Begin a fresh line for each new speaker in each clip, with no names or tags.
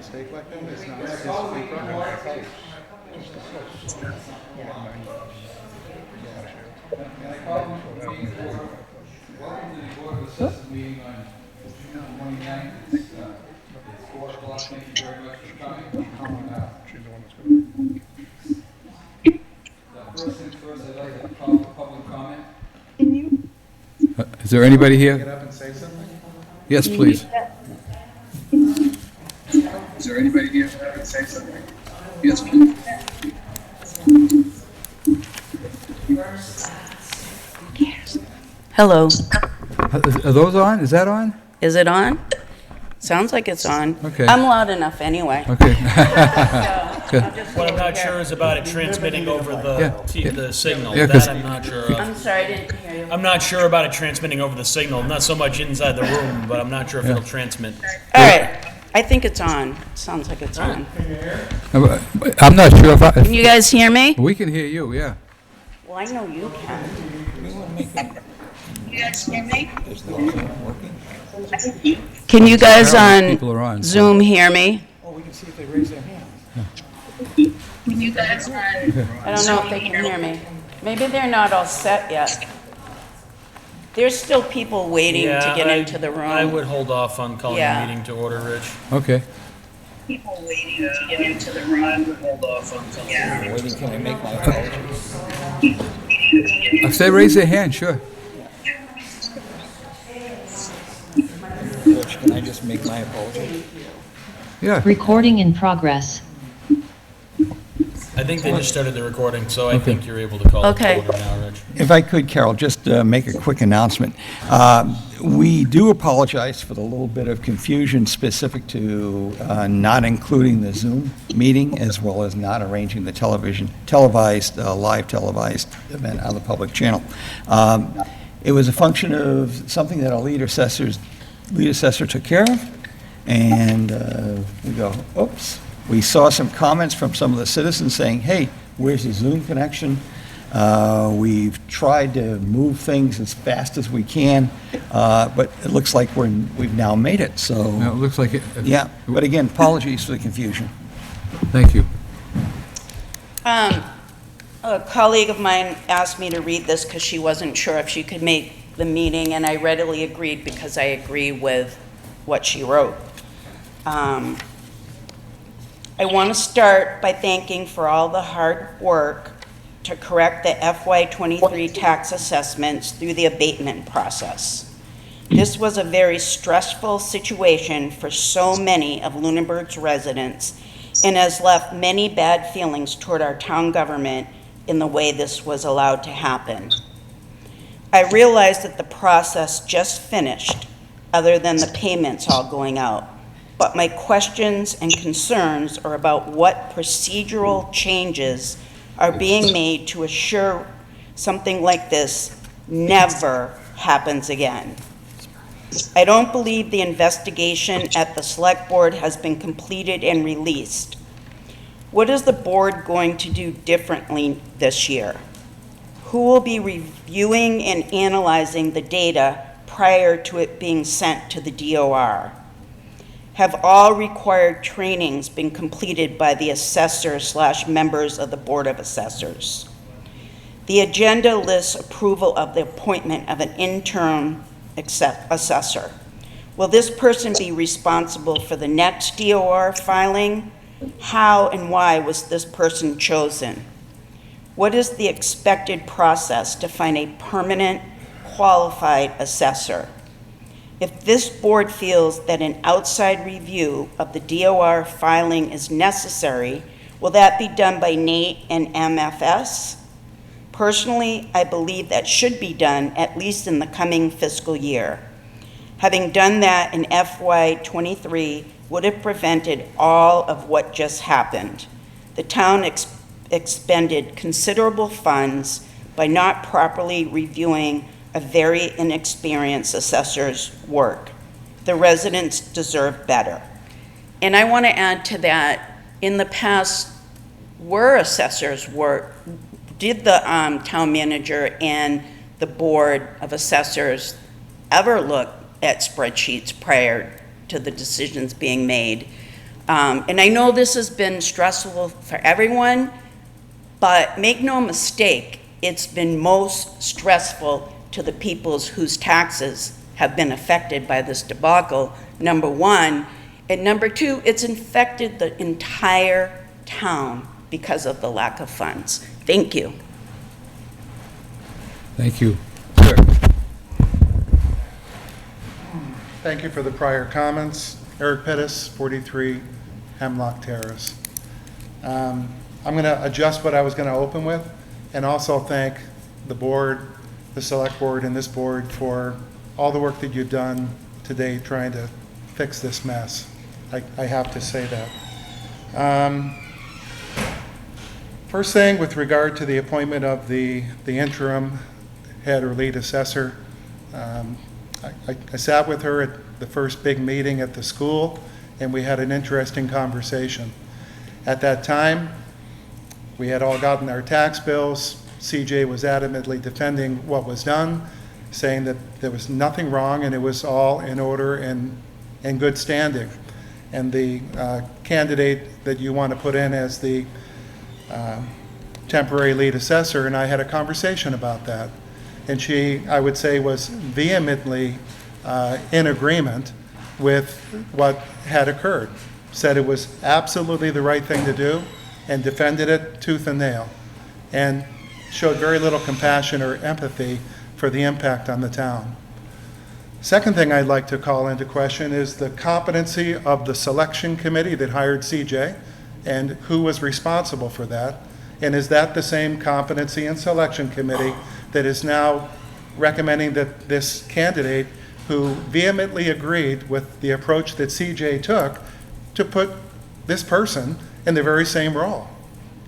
mistake like that, it's not his speaker.
Welcome to the Board of Assessors meeting on June 29th. It's 4 o'clock. Thank you very much for coming. First things first, I'd like to call for public comment.
Is there anybody here?
Get up and say something?
Yes, please.
Is there anybody here that can say something? Yes, please.
Hello.
Are those on? Is that on?
Is it on? Sounds like it's on.
Okay.
I'm loud enough anyway.
Okay.
What I'm not sure is about it transmitting over the signal.
Yeah, 'cause-
That I'm not sure of.
I'm sorry, I didn't hear you.
I'm not sure about it transmitting over the signal. Not so much inside the room, but I'm not sure if it'll transmit.
All right, I think it's on. Sounds like it's on.
I'm not sure if
Can you guys hear me?
we can hear you, yeah.
Well, I know you can. Can you guys
People are on.
on Zoom hear me?
Oh, we can see if they raise their hand.
Can you guys on? I don't know if they can hear me. Maybe they're not all set yet. There's still people waiting to get into the room.
I would hold off on calling
Yeah.
the meeting to order, Rich.
Okay.
People waiting to get into the room.
Hold off on calling.
Yeah.
Waiting, can I make my apologies?
If they raise their hand, sure.
Rich, can I just make my apology?
Yeah.
Recording in progress.
I think they just started the recording, so I think you're able to call it
Okay.
to order now, Rich.
If I could, Carol, just make a quick announcement. We do apologize for the little bit of confusion specific to not including the Zoom meeting, as well as not arranging the live televised event on the public channel. It was a function of something that our lead assessor took care of, and we go, oops. We saw some comments from some of the citizens saying, hey, where's the Zoom connection? We've tried to move things as fast as we can, but it looks like we've now made it, so.
No, it looks like it.
Yeah, but again, apologies for the confusion.
Thank you.
A colleague of mine asked me to read this because she wasn't sure if she could make the meeting, and I readily agreed because I agree with what she wrote. I want to start by thanking for all the hard work to correct the FY23 tax assessments through the abatement process. This was a very stressful situation for so many of Lunenburg's residents and has left many bad feelings toward our town government in the way this was allowed to happen. I realize that the process just finished, other than the payments all going out, but my questions and concerns are about what procedural changes are being made to assure something like this never happens again. I don't believe the investigation at the select board has been completed and released. What is the board going to do differently this year? Who will be reviewing and analyzing the data prior to it being sent to the DOR? Have all required trainings been completed by the assessor/members of the Board of Assessors? The agenda lists approval of the appointment of an interim assessor. Will this person be responsible for the next DOR filing? How and why was this person chosen? What is the expected process to find a permanent, qualified assessor? If this board feels that an outside review of the DOR filing is necessary, will that be done by Nate and MFS? Personally, I believe that should be done at least in the coming fiscal year. Having done that in FY23 would have prevented all of what just happened. The town expended considerable funds by not properly reviewing a very inexperienced assessor's work. The residents deserve better. And I want to add to that, in the past, assessors did the town manager and the board of assessors ever look at spreadsheets prior to the decisions being made? And I know this has been stressful for everyone, but make no mistake, it's been most stressful to the peoples whose taxes have been affected by this debacle, number one. And number two, it's infected the entire town because of the lack of funds. Thank you.
Thank you. Sir?
Thank you for the prior comments. Eric Pettis, 43 Hemlock Terrace. I'm going to adjust what I was going to open with, and also thank the board, the select board, and this board for all the work that you've done today trying to fix this mess. I have to say that. First thing, with regard to the appointment of the interim head or lead assessor, I sat with her at the first big meeting at the school, and we had an interesting conversation. At that time, we had all gotten our tax bills. CJ was adamantly defending what was done, saying that there was nothing wrong and it was all in order and in good standing. And the candidate that you want to put in as the temporary lead assessor and I had a conversation about that. And she, I would say, was vehemently in agreement with what had occurred. Said it was absolutely the right thing to do and defended it tooth and nail, and showed very little compassion or empathy for the impact on the town. Second thing I'd like to call into question is the competency of the selection committee that hired CJ and who was responsible for that. And is that the same competency and selection committee that is now recommending that this candidate, who vehemently agreed with the approach that CJ took, to put this person in the very same role?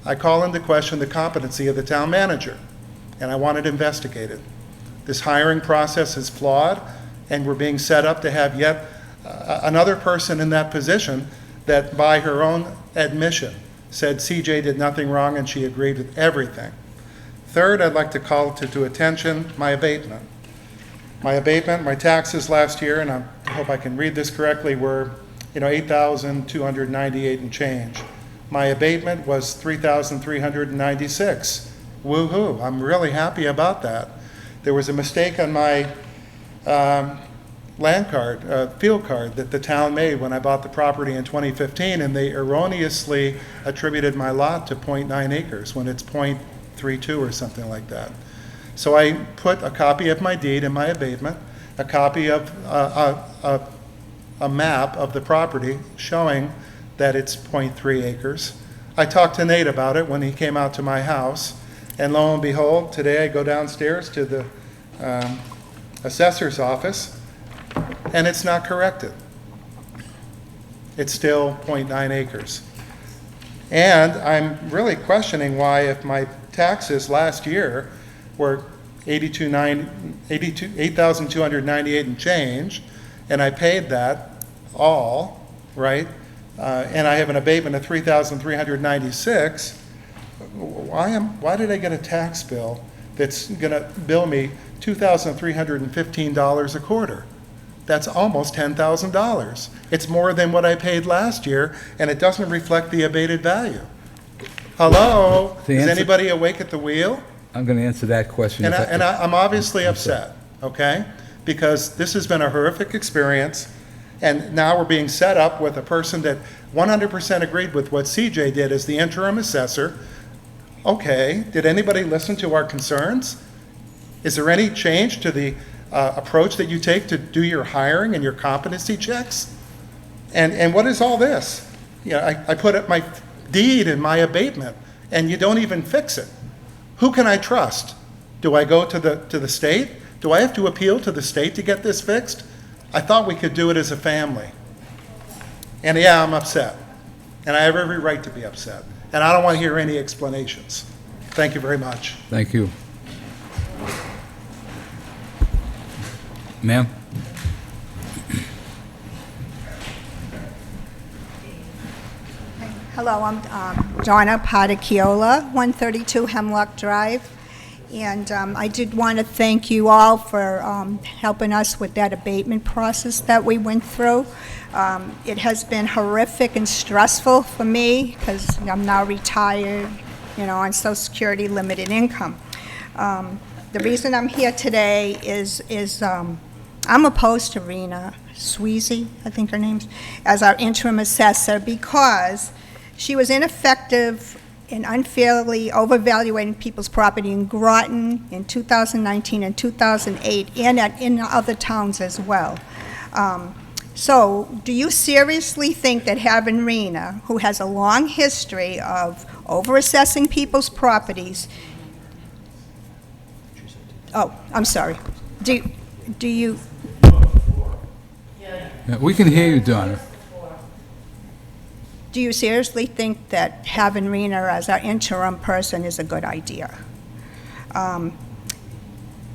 I call into question the competency of the town manager, and I want it investigated. This hiring process is flawed, and we're being set up to have yet another person in that position that, by her own admission, said CJ did nothing wrong and she agreed with everything. Third, I'd like to call to attention my abatement. My taxes last year, and I hope I can read this correctly, were $8,298 and change. My abatement was $3,396. Woo-hoo, I'm really happy about that. There was a mistake on my land card, field card that the town made when I bought the property in 2015, and they erroneously attributed my lot to 0.9 acres when it's 0.32 or something like that. So I put a copy of my deed in my abatement, a copy of a map of the property showing that it's 0.3 acres. I talked to Nate about it when he came out to my house, and lo and behold, today I go downstairs to the assessor's office, and it's not corrected. It's still 0.9 acres. And I'm really questioning why, if my taxes last year were $8,298 and change, and I paid that all, right, and I have an abatement of $3,396, why did I get a tax bill that's going to bill me $2,315 a quarter? That's almost $10,000. It's more than what I paid last year, and it doesn't reflect the abated value. Hello?
The
Is
answer-
anybody awake at the wheel?
I'm going to answer that question.
And I'm obviously upset, okay? Because this has been a horrific experience, and now we're being set up with a person that 100% agreed with what CJ did as the interim assessor. Okay, did anybody listen to our concerns? Is there any change to the approach that you take to do your hiring and your competency checks? And what is all this? I put up my deed in my abatement, and you don't even fix it. Who can I trust? Do I go to the state? Do I have to appeal to the state to get this fixed? I thought we could do it as a family. And yeah, I'm upset. And I have every right to be upset. And I don't want to hear any explanations. Thank you very much.
Thank you. Ma'am?
Hello, I'm Donna Patacchiola, 132 Hemlock Drive. And I did want to thank you all for helping us with that abatement process that we went through. It has been horrific and stressful for me because I'm now retired, on Social Security limited income. The reason I'm here today is I'm opposed to Rena Sweezy, I think her name's, as our interim assessor because she was ineffective in unfairly overvaluating people's property in Groton in 2019 and 2008 and in other towns as well. So do you seriously think that having Rena, who has a long history of overassessing people's properties, oh, I'm sorry, do you,
Yeah, we can hear you, Donna.
do you seriously think that having Rena as our interim person is a good idea?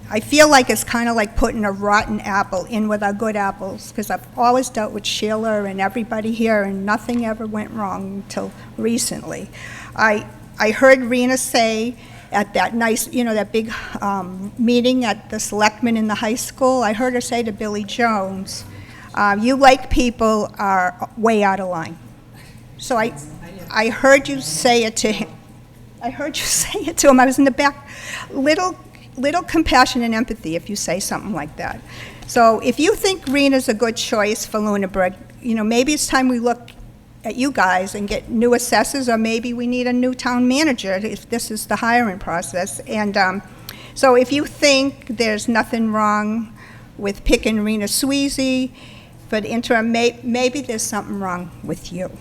I feel like it's kind of like putting a rotten apple in with our good apples, because I've always dealt with Sheila and everybody here, and nothing ever went wrong until recently. I heard Rena say at that nice, that big meeting at the selectmen in the high school, I heard her say to Billy Jones, you like people are way out of line. So I heard you say it to him. I heard you say it to him. I was in the back. Little compassion and empathy if you say something like that. So if you think Rena's a good choice for Lunenburg, maybe it's time we look at you guys and get new assessors, or maybe we need a new town manager if this is the hiring process. And so if you think there's nothing wrong with picking Rena Sweezy for the interim, maybe there's something wrong with you.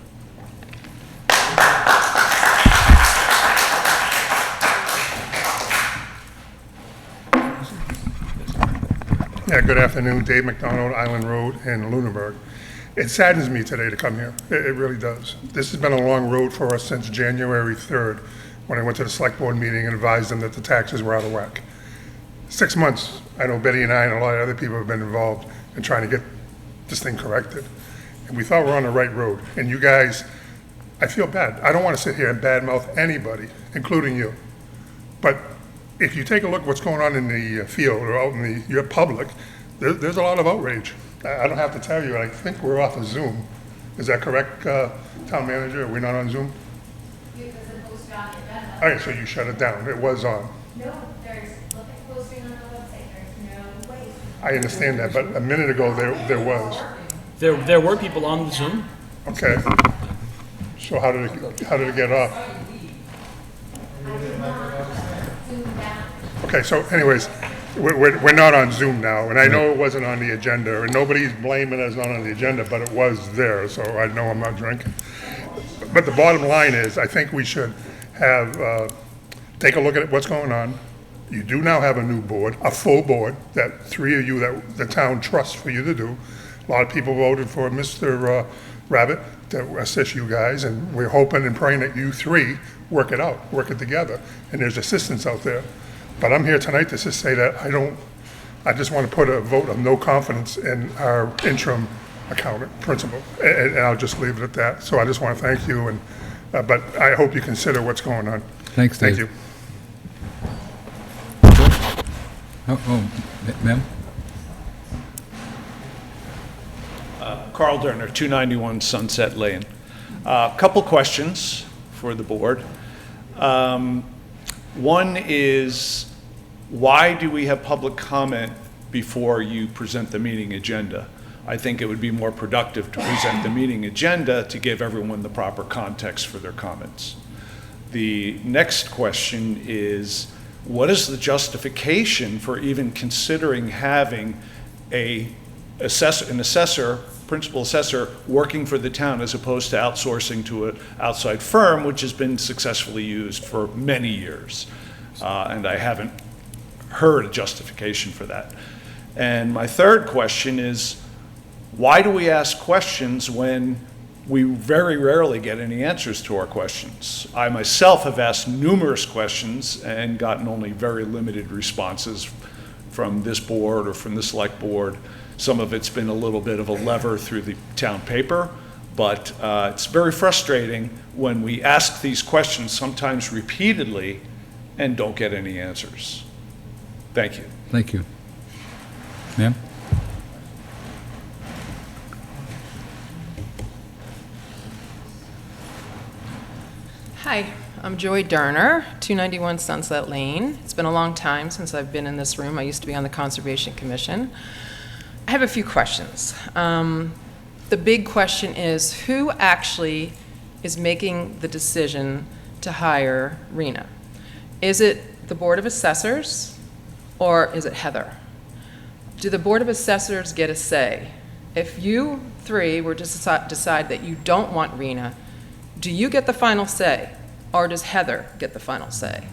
Yeah, good afternoon, Dave McDonald, Island Road in Lunenburg. It saddens me today to come here. It really does. This has been a long road for us since January 3rd, when I went to the select board meeting and advised them that the taxes were out of whack. 6 months, I know Betty and I and a lot of other people have been involved in trying to get this thing corrected. And we thought we were on the right road. And you guys, I feel bad. I don't want to sit here and badmouth anybody, including you. But if you take a look at what's going on in the field or out in your public, there's a lot of outrage. I don't have to tell you, I think we're off of Zoom. Is that correct, Town Manager? Are we not on Zoom?
It was posted on the agenda.
All right, so you shut it down. It was on.
No, there's, look at posting on the website, there's no way.
I understand that, but a minute ago there was.
There were people on the Zoom.
Okay. So how did it get off?
I did not zoom down.
Okay, so anyways, we're not on Zoom now, and I know it wasn't on the agenda, and nobody's blaming us not on the agenda, but it was there, so I know I'm not drinking. But the bottom line is, I think we should have, take a look at what's going on. You do now have a new board, a full board, that 3 of you that the town trusts for you to do. A lot of people voted for Mr. Rabbit to assist you guys, and we're hoping and praying that you 3 work it out, work it together, and there's assistance out there. But I'm here tonight to just say that I just want to put a vote of no confidence in our interim accountant principal, and I'll just leave it at that. So I just want to thank you, and but I hope you consider what's going on.
Thanks, Dave.
Thank you.
Ma'am?
Carl Durner, 291 Sunset Lane. Couple questions for the board. One is, why do we have public comment before you present the meeting agenda? I think it would be more productive to present the meeting agenda to give everyone the proper context for their comments. The next question is, what is the justification for even considering having an assessor, principal assessor, working for the town as opposed to outsourcing to an outside firm, which has been successfully used for many years? And I haven't heard a justification for that. And my third question is, why do we ask questions when we very rarely get any answers to our questions? I myself have asked numerous questions and gotten only very limited responses from this board or from the select board. Some of it's been a little bit of a lever through the town paper, but it's very frustrating when we ask these questions, sometimes repeatedly, and don't get any answers. Thank you.
Thank you. Ma'am?
Hi, I'm Joy Durner, 291 Sunset Lane. It's been a long time since I've been in this room. I used to be on the Conservation Commission. I have a few questions. The big question is, who actually is making the decision to hire Rena? Is it the Board of Assessors, or is it Heather? Do the Board of Assessors get a say? If you three were to decide that you don't want Rena, do you get the final say, or does Heather get the final say?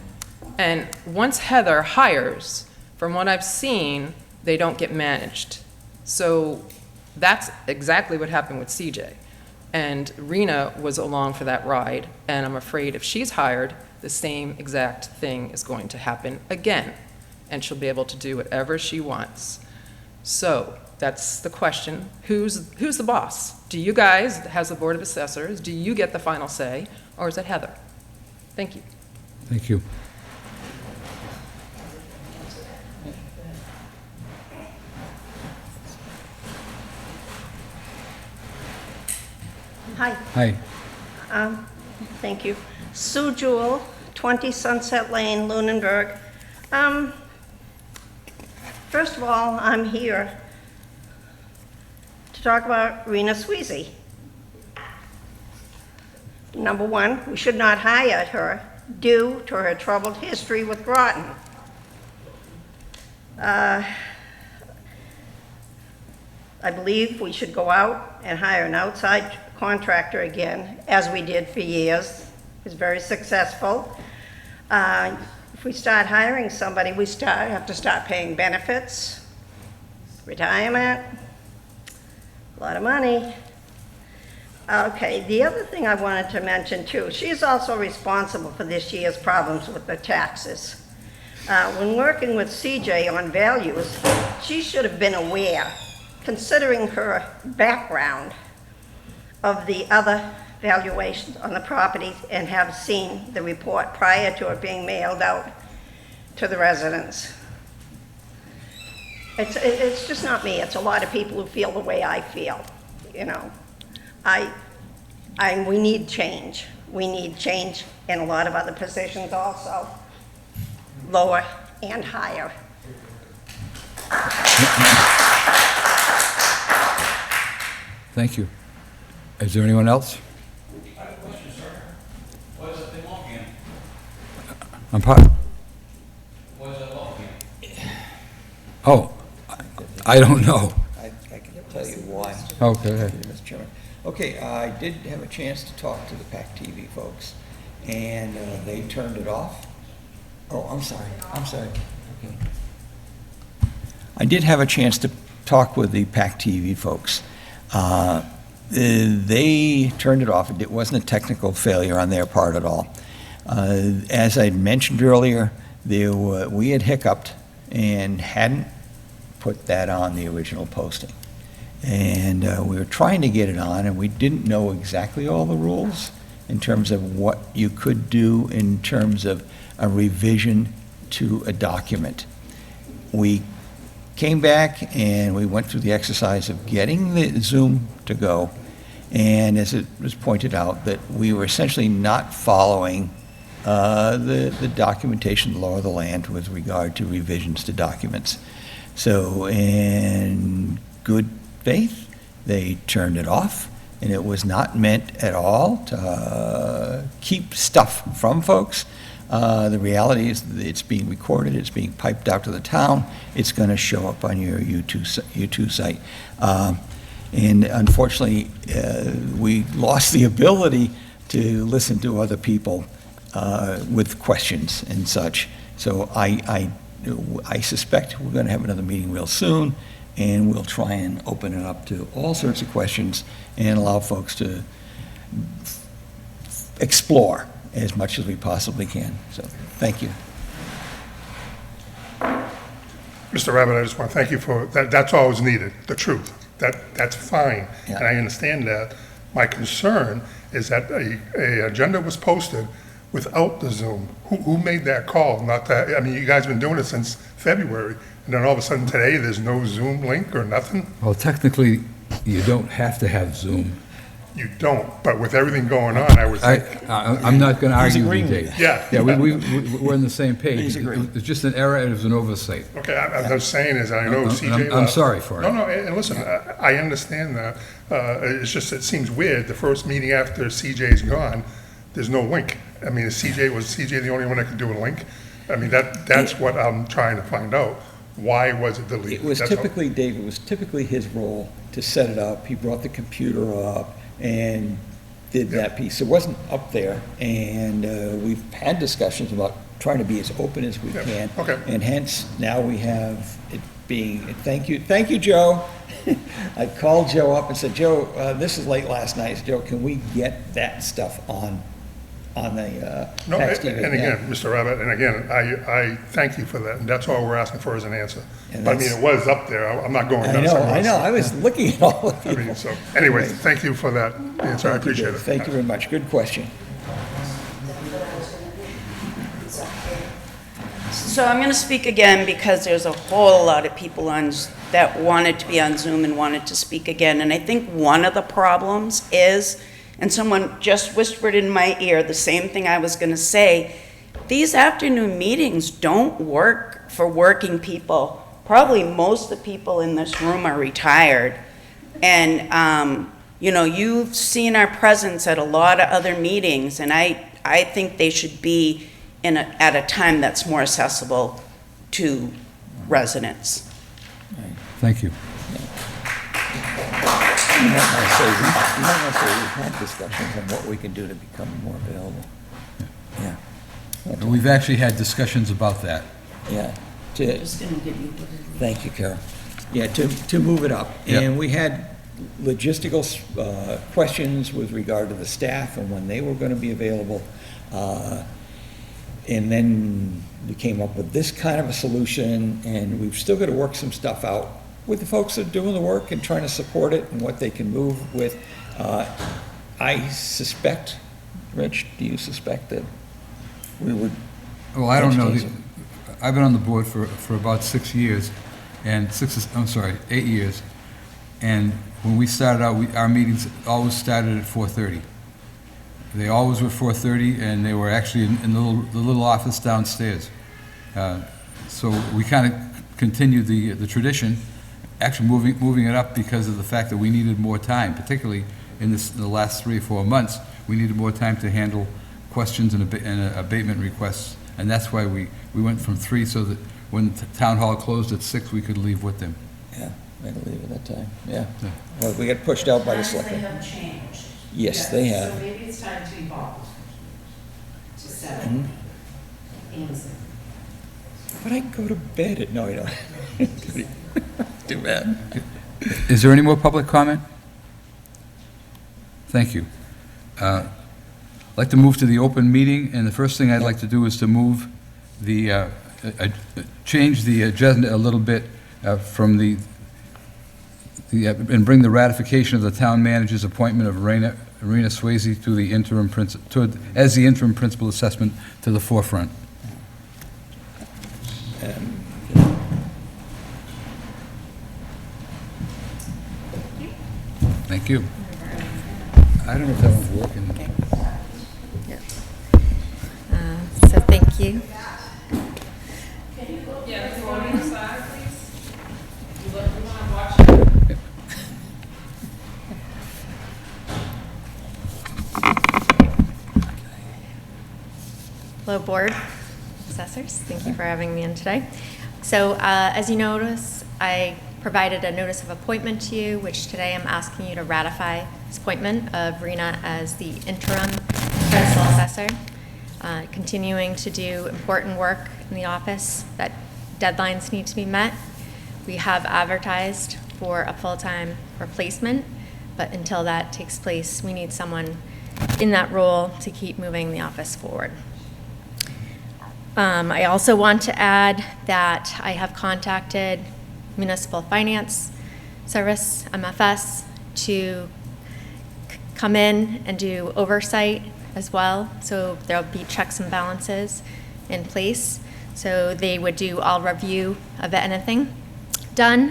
And once Heather hires, from what I've seen, they don't get managed. So that's exactly what happened with CJ. And Rena was along for that ride, and I'm afraid if she's hired, the same exact thing is going to happen again, and she'll be able to do whatever she wants. So that's the question. Who's the boss? Do you guys, has the Board of Assessors, do you get the final say, or is it Heather? Thank you.
Thank you.
Hi.
Hi.
Thank you. Sue Jewell, 20 Sunset Lane, Lunenburg. First of all, I'm here to talk about Rena Sweezy. Number one, we should not hire her due to her troubled history with Groton. I believe we should go out and hire an outside contractor again, as we did for years. It was very successful. If we start hiring somebody, we have to start paying benefits, retirement, a lot of money. Okay, the other thing I wanted to mention too, she's also responsible for this year's problems with the taxes. When working with CJ on values, she should have been aware, considering her background, of the other valuations on the property and have seen the report prior to it being mailed out to the residents. It's just not me, it's a lot of people who feel the way I feel, you know. We need change. We need change in a lot of other positions also, lower and higher.
Thank you. Is there anyone else?
I have a question, sir. What is it they want again?
I'm part.
What is that law again?
Oh, I don't know.
I can tell you why.
Okay.
Mr. Chairman. Okay, I did have a chance to talk to the PAC TV folks, and they turned it off. Oh, I'm sorry. Okay. I did have a chance to talk with the PAC TV folks. They turned it off. It wasn't a technical failure on their part at all. As I mentioned earlier, we had hiccuped and hadn't put that on the original posting. And we were trying to get it on, and we didn't know exactly all the rules in terms of what you could do in terms of a revision to a document. We came back and we went through the exercise of getting the Zoom to go, and as it was pointed out, that we were essentially not following the documentation law of the land with regard to revisions to documents. So in good faith, they turned it off, and it was not meant at all to keep stuff from folks. The reality is that it's being recorded, it's being piped out to the town, it's going to show up on your YouTube site. And unfortunately, we lost the ability to listen to other people with questions and such. So I suspect we're going to have another meeting real soon, and we'll try and open it up to all sorts of questions and allow folks to explore as much as we possibly can. So, thank you.
Mr. Rabbit, I just want to thank you for that. That's all was needed, the truth. That's fine,
Yeah.
and I understand that. My concern is that a agenda was posted without the Zoom? Who made that call? Not that, I mean, you guys have been doing it since February, and then all of a sudden today, there's no Zoom link or nothing?
Well, technically, you don't have to have Zoom.
You don't, but with everything going on, I would think.
I'm not going to
He's
argue with you,
agreeing.
Dave.
Yeah.
Yeah, we're on the same page.
He's agreeing.
It's just an error, and it was an oversight.
Okay, I'm just saying is, I know
I'm-
CJ
I'm
left.
sorry for it.
No, and listen, I understand that. It's just, it seems weird, the first meeting after CJ's gone, there's no link. I mean, was CJ the only one that could do a link? I mean, that's what I'm trying to find out. Why was it deleted?
It was
That's all.
typically, Dave, it was typically his role to set it up. He brought the computer up and did that piece. It wasn't up there, and we've had discussions about trying to be as open as we
Yeah,
can.
okay.
And hence, now we have it being, thank you, Joe. I called Joe up and said, Joe, this is late last night. Joe, can we get that stuff on the
No,
tax
and
TV?
again, Mr. Rabbit, and again, I thank you for that, and that's all we're asking for is an answer.
And
But I mean,
that's-
it was up there, I'm not going
I
nuts.
know, I was looking at all of
I
you.
mean, so, anyway, thank you for that answer, I appreciate it.
Thank you very much, good question.
So I'm going to speak again because there's a whole lot of people that wanted to be on Zoom and wanted to speak again. And I think one of the problems is, and someone just whispered in my ear the same thing I was going to say, these afternoon meetings don't work for working people. Probably most of the people in this room are retired. And, you've seen our presence at a lot of other meetings, and I think they should be at a time that's more accessible to residents.
Thank you.
You might want to say we've had discussions on what we can do to become more available. Yeah.
And we've actually had discussions about that.
Yeah.
Just going to give you.
Thank you, Carol. Yeah, to move it up.
Yep.
And we had logistical questions with regard to the staff and when they were going to be available. And then we came up with this kind of a solution, and we've still got to work some stuff out with the folks that are doing the work and trying to support it and what they can move with. I suspect, Rich, do you suspect that we would?
Well, I don't know.
Next
I've been on the board for about 6 years, and 8 years. And when we started out, our meetings always started at 4:30. They always were 4:30, and they were actually in the little office downstairs. So we kind of continued the tradition, actually moving it up because of the fact that we needed more time, particularly in the last 3 or 4 months. We needed more time to handle questions and abatement requests, and that's why we went from 3, so that when the town hall closed at 6, we could leave with them.
Yeah, I had to leave at that time, yeah. Well, we got pushed out by the selectmen.
Times have changed.
Yes, they have.
So maybe it's time to evolve, to 7 and 7.
But I go to bed at, no, I don't. Too bad.
Is there any more public comment? Thank you. I'd like to move to the open meeting, and the first thing I'd like to do is to move change the agenda a little bit from and bring the ratification of the town manager's appointment of Rena Swayze to the interim as the interim principal assessment to the forefront. Thank you. I don't know if that one's working.
So thank you.
Yeah, the voting side, please. You want to watch it?
Hello, Board, Assessors. Thank you for having me in today. So as you notice, I provided a notice of appointment to you, which today I'm asking you to ratify this appointment of Rena as the interim principal assessor, continuing to do important work in the office that deadlines need to be met. We have advertised for a full-time replacement, but until that takes place, we need someone in that role to keep moving the office forward. I also want to add that I have contacted Municipal Finance Service, MFS, to come in and do oversight as well, so there'll be checks and balances in place. So they would do all review of anything done,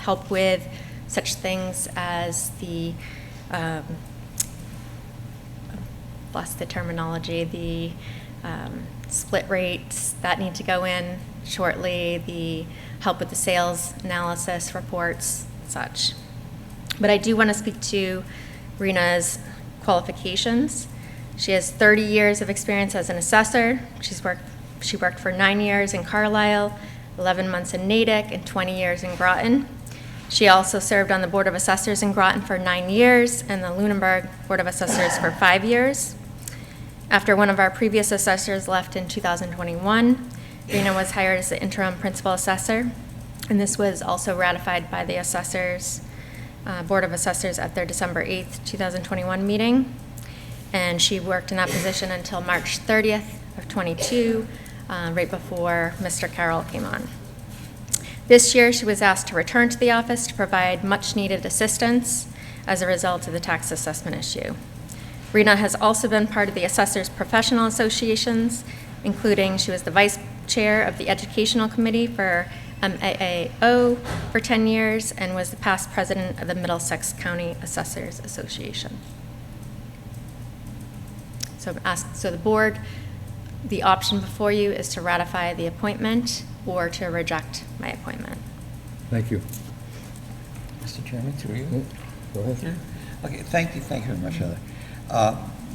help with such things as the, lost the terminology, the split rates that need to go in shortly, the help with the sales analysis reports, such. But I do want to speak to Rena's qualifications. She has 30 years of experience as an assessor. She worked for 9 years in Carlisle, 11 months in Natick, and 20 years in Groton. She also served on the Board of Assessors in Groton for 9 years and the Lunenburg Board of Assessors for 5 years. After one of our previous assessors left in 2021, Rena was hired as the interim principal assessor, and this was also ratified by the Assessors, Board of Assessors at their December 8th, 2021 meeting. And she worked in that position until March 30th of 22, right before Mr. Carroll came on. This year, she was asked to return to the office to provide much-needed assistance as a result of the tax assessment issue. Rena has also been part of the Assessors Professional Associations, including she was the vice chair of the Educational Committee for MAAO for 10 years and was the past president of the Middlesex County Assessors Association. So the board, the option before you is to ratify the appointment or to reject my appointment.
Thank you.
Mr. Chairman, through you. Go ahead. Okay, thank you very much, Heather.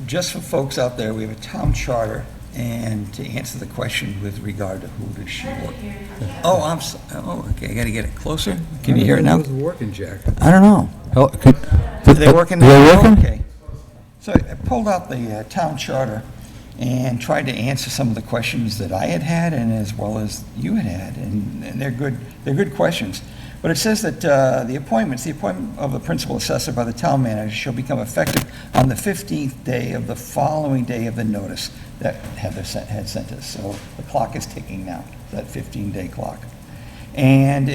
Just for folks out there, we have a town charter, and to answer the question with regard to who does she work. Okay, I got to get it closer. Can you hear it now?
How's it working, Jack?
I don't know. Are they working? Okay. So I pulled out the town charter and tried to answer some of the questions that I had and as well as you had, and they're good questions. But it says that the appointment of the principal assessor by the town manager shall become effective on the 15th day of the following day of the notice that Heather had sent us. So the clock is ticking now, that 15-day clock. And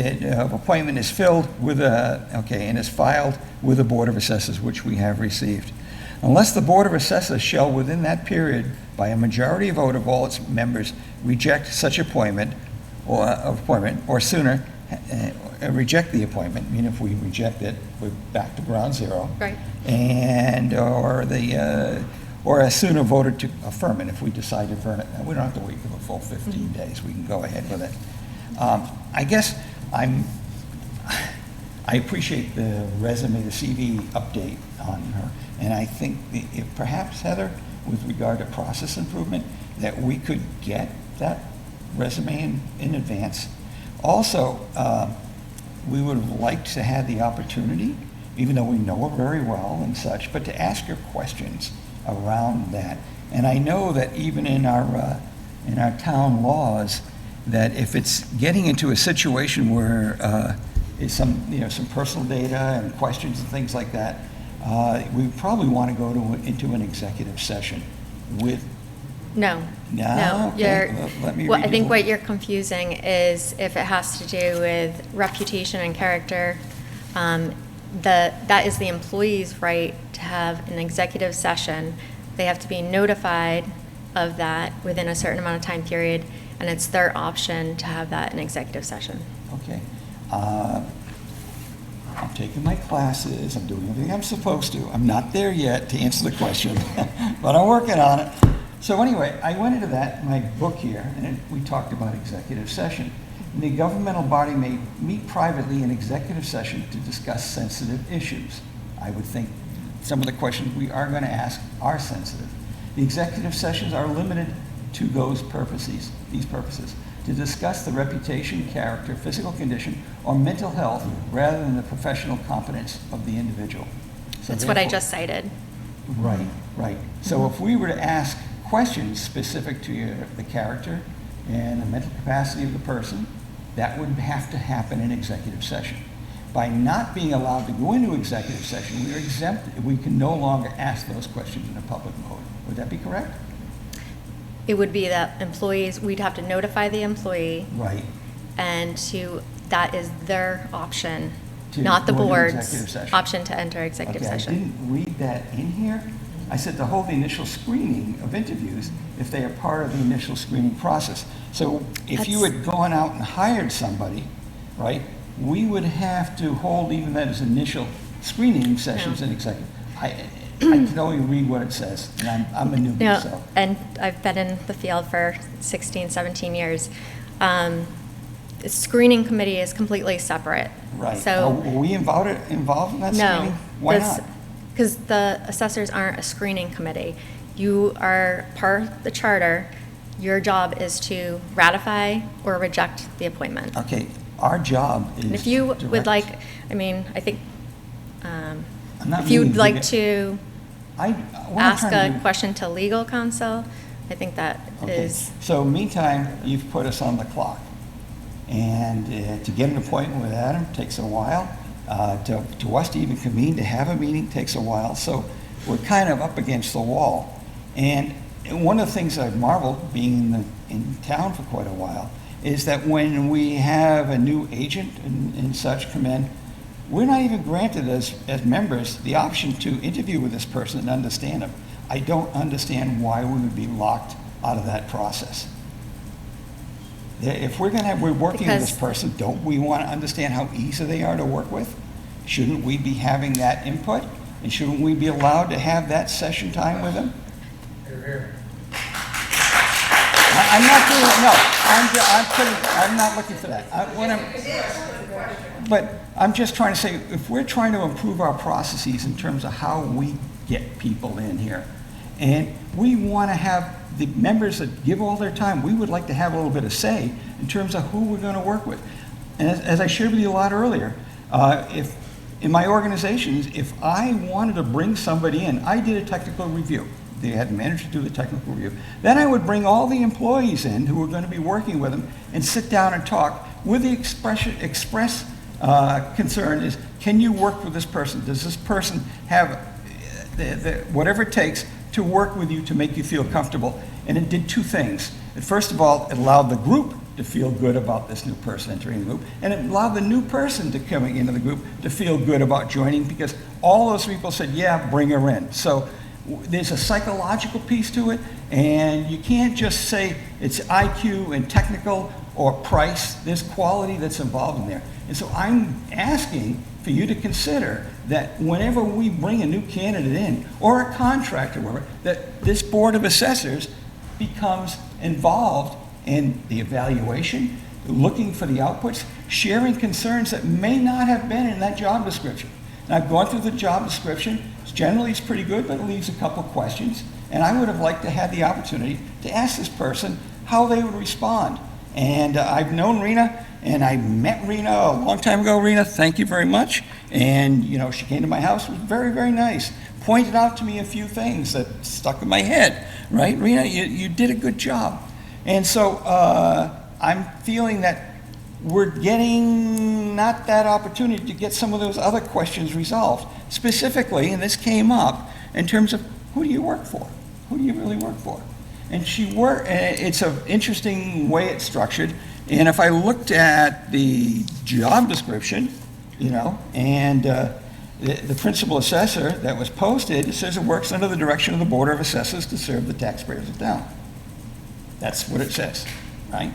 appointment is filled with and is filed with the Board of Assessors, which we have received. Unless the Board of Assessors shall, within that period, by a majority vote of all its members, reject such appointment or sooner, reject the appointment. I mean, if we reject it, we're back to ground zero.
Right.
And or as sooner voted to affirm it. If we decide to affirm it, we don't have to wait for the full 15 days. We can go ahead with it. I guess I appreciate the resume, the CV update on her, and I think if perhaps, Heather, with regard to process improvement, that we could get that resume in advance. Also, we would have liked to have the opportunity, even though we know her very well and such, but to ask her questions around that. And I know that even in our town laws, that if it's getting into a situation where it's some personal data and questions and things like that, we probably want to go into an executive session with.
No.
Okay. Let me read
I think
it.
what you're confusing is if it has to do with reputation and character, that is the employee's right to have an executive session. They have to be notified of that within a certain amount of time period, and it's their option to have that in executive session.
Okay. I'm taking my classes, I'm doing everything I'm supposed to. I'm not there yet to answer the question, but I'm working on it. So anyway, I went into my book here, and we talked about executive session. The governmental body may meet privately in executive session to discuss sensitive issues. I would think some of the questions we are going to ask are sensitive. The executive sessions are limited to these purposes, to discuss the reputation, character, physical condition, or mental health rather than the professional competence of the individual. So
That's what I just cited.
Right. So if we were to ask questions specific to the character and the mental capacity of the person, that would have to happen in executive session. By not being allowed to go into executive session, we are exempt. We can no longer ask those questions in a public mode. Would that be correct?
It would be that employees, we'd have to notify the employee.
Right.
And that is their option,
To
not the
go into
board's
executive session.
option to enter executive
Okay,
session.
I didn't read that in here, I said to hold the initial screening of interviews if they are part of the initial screening process. So if you had gone out and hired somebody, right, we would have to hold even that as initial screening sessions in executive. I can only read what it says, and I'm a newbie,
No,
so.
and I've been in the field for 16, 17 years. The screening committee is completely separate.
Right.
So,
Were we involved in that
no.
screening? Why not?
Because the assessors aren't a screening committee. You are part of the charter. Your job is to ratify or reject the appointment.
Okay, our job is.
And if you would
direct-
like, I mean, I think,
I'm not
if you'd
meaning
like
to
to
what I'm
ask
trying to
a
do-
question to legal counsel, I think that
Okay.
is,
So meantime, you've put us on the clock. And to get an appointment with Adam takes a while. To us to even convene, to have a meeting takes a while. So we're kind of up against the wall. And one of the things I've marveled, being in town for quite a while, is that when we have a new agent and such come in, we're not even granted as members the option to interview with this person and understand them. I don't understand why we would be locked out of that process. If we're working with this
Because-
person, don't we want to understand how easy they are to work with? Shouldn't we be having that input? And shouldn't we be allowed to have that session time with them? I'm not doing it, no. I'm not looking for that. But I'm just trying to say, if we're trying to improve our processes in terms of how we get people in here, and we want to have the members that give all their time, we would like to have a little bit of say in terms of who we're going to work with. And as I shared with you a lot earlier, if in my organizations, if I wanted to bring somebody in, I did a technical review. They had managed to do the technical review. Then I would bring all the employees in who were going to be working with them and sit down and talk with the express concern is, can you work with this person? Does this person have whatever it takes to work with you to make you feel comfortable? And it did two things. First of all, it allowed the group to feel good about this new person entering the group, and it allowed the new person to coming into the group to feel good about joining, because all those people said, yeah, bring her in. So there's a psychological piece to it, and you can't just say it's IQ and technical or price. There's quality that's involved in there. And so I'm asking for you to consider that whenever we bring a new candidate in, or a contractor, whatever, that this Board of Assessors becomes involved in the evaluation, looking for the outputs, sharing concerns that may not have been in that job description. And I've gone through the job description. Generally, it's pretty good, but it leaves a couple questions. And I would have liked to have the opportunity to ask this person how they would respond. And I've known Rena, and I met Rena a long time ago. Rena, thank you very much. And, you know, she came to my house, was very, very nice. Pointed out to me a few things that stuck in my head, right? Rena, you did a good job. And so I'm feeling that we're getting not that opportunity to get some of those other questions resolved. Specifically, and this came up, in terms of who do you work for? Who do you really work for? And it's an interesting way it's structured. And if I looked at the job description, you know, and the principal assessor that was posted, it says it works under the direction of the Board of Assessors to serve the taxpayers of town. That's what it says, right?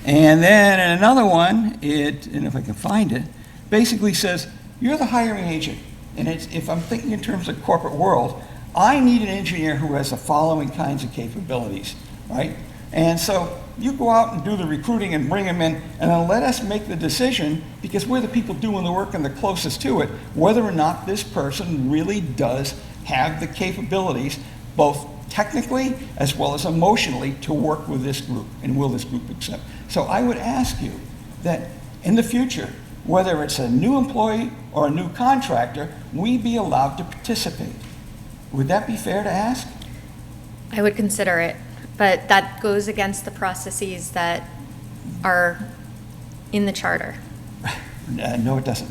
And then in another one, and if I can find it, basically says, you're the hiring agent. And if I'm thinking in terms of corporate world, I need an engineer who has the following kinds of capabilities, right? And so you go out and do the recruiting and bring them in, and then let us make the decision, because we're the people doing the work and the closest to it, whether or not this person really does have the capabilities, both technically as well as emotionally, to work with this group, and will this group accept. So I would ask you that in the future, whether it's a new employee or a new contractor, we be allowed to participate. Would that be fair to ask?
I would consider it, but that goes against the processes that are in the charter.
No, it doesn't.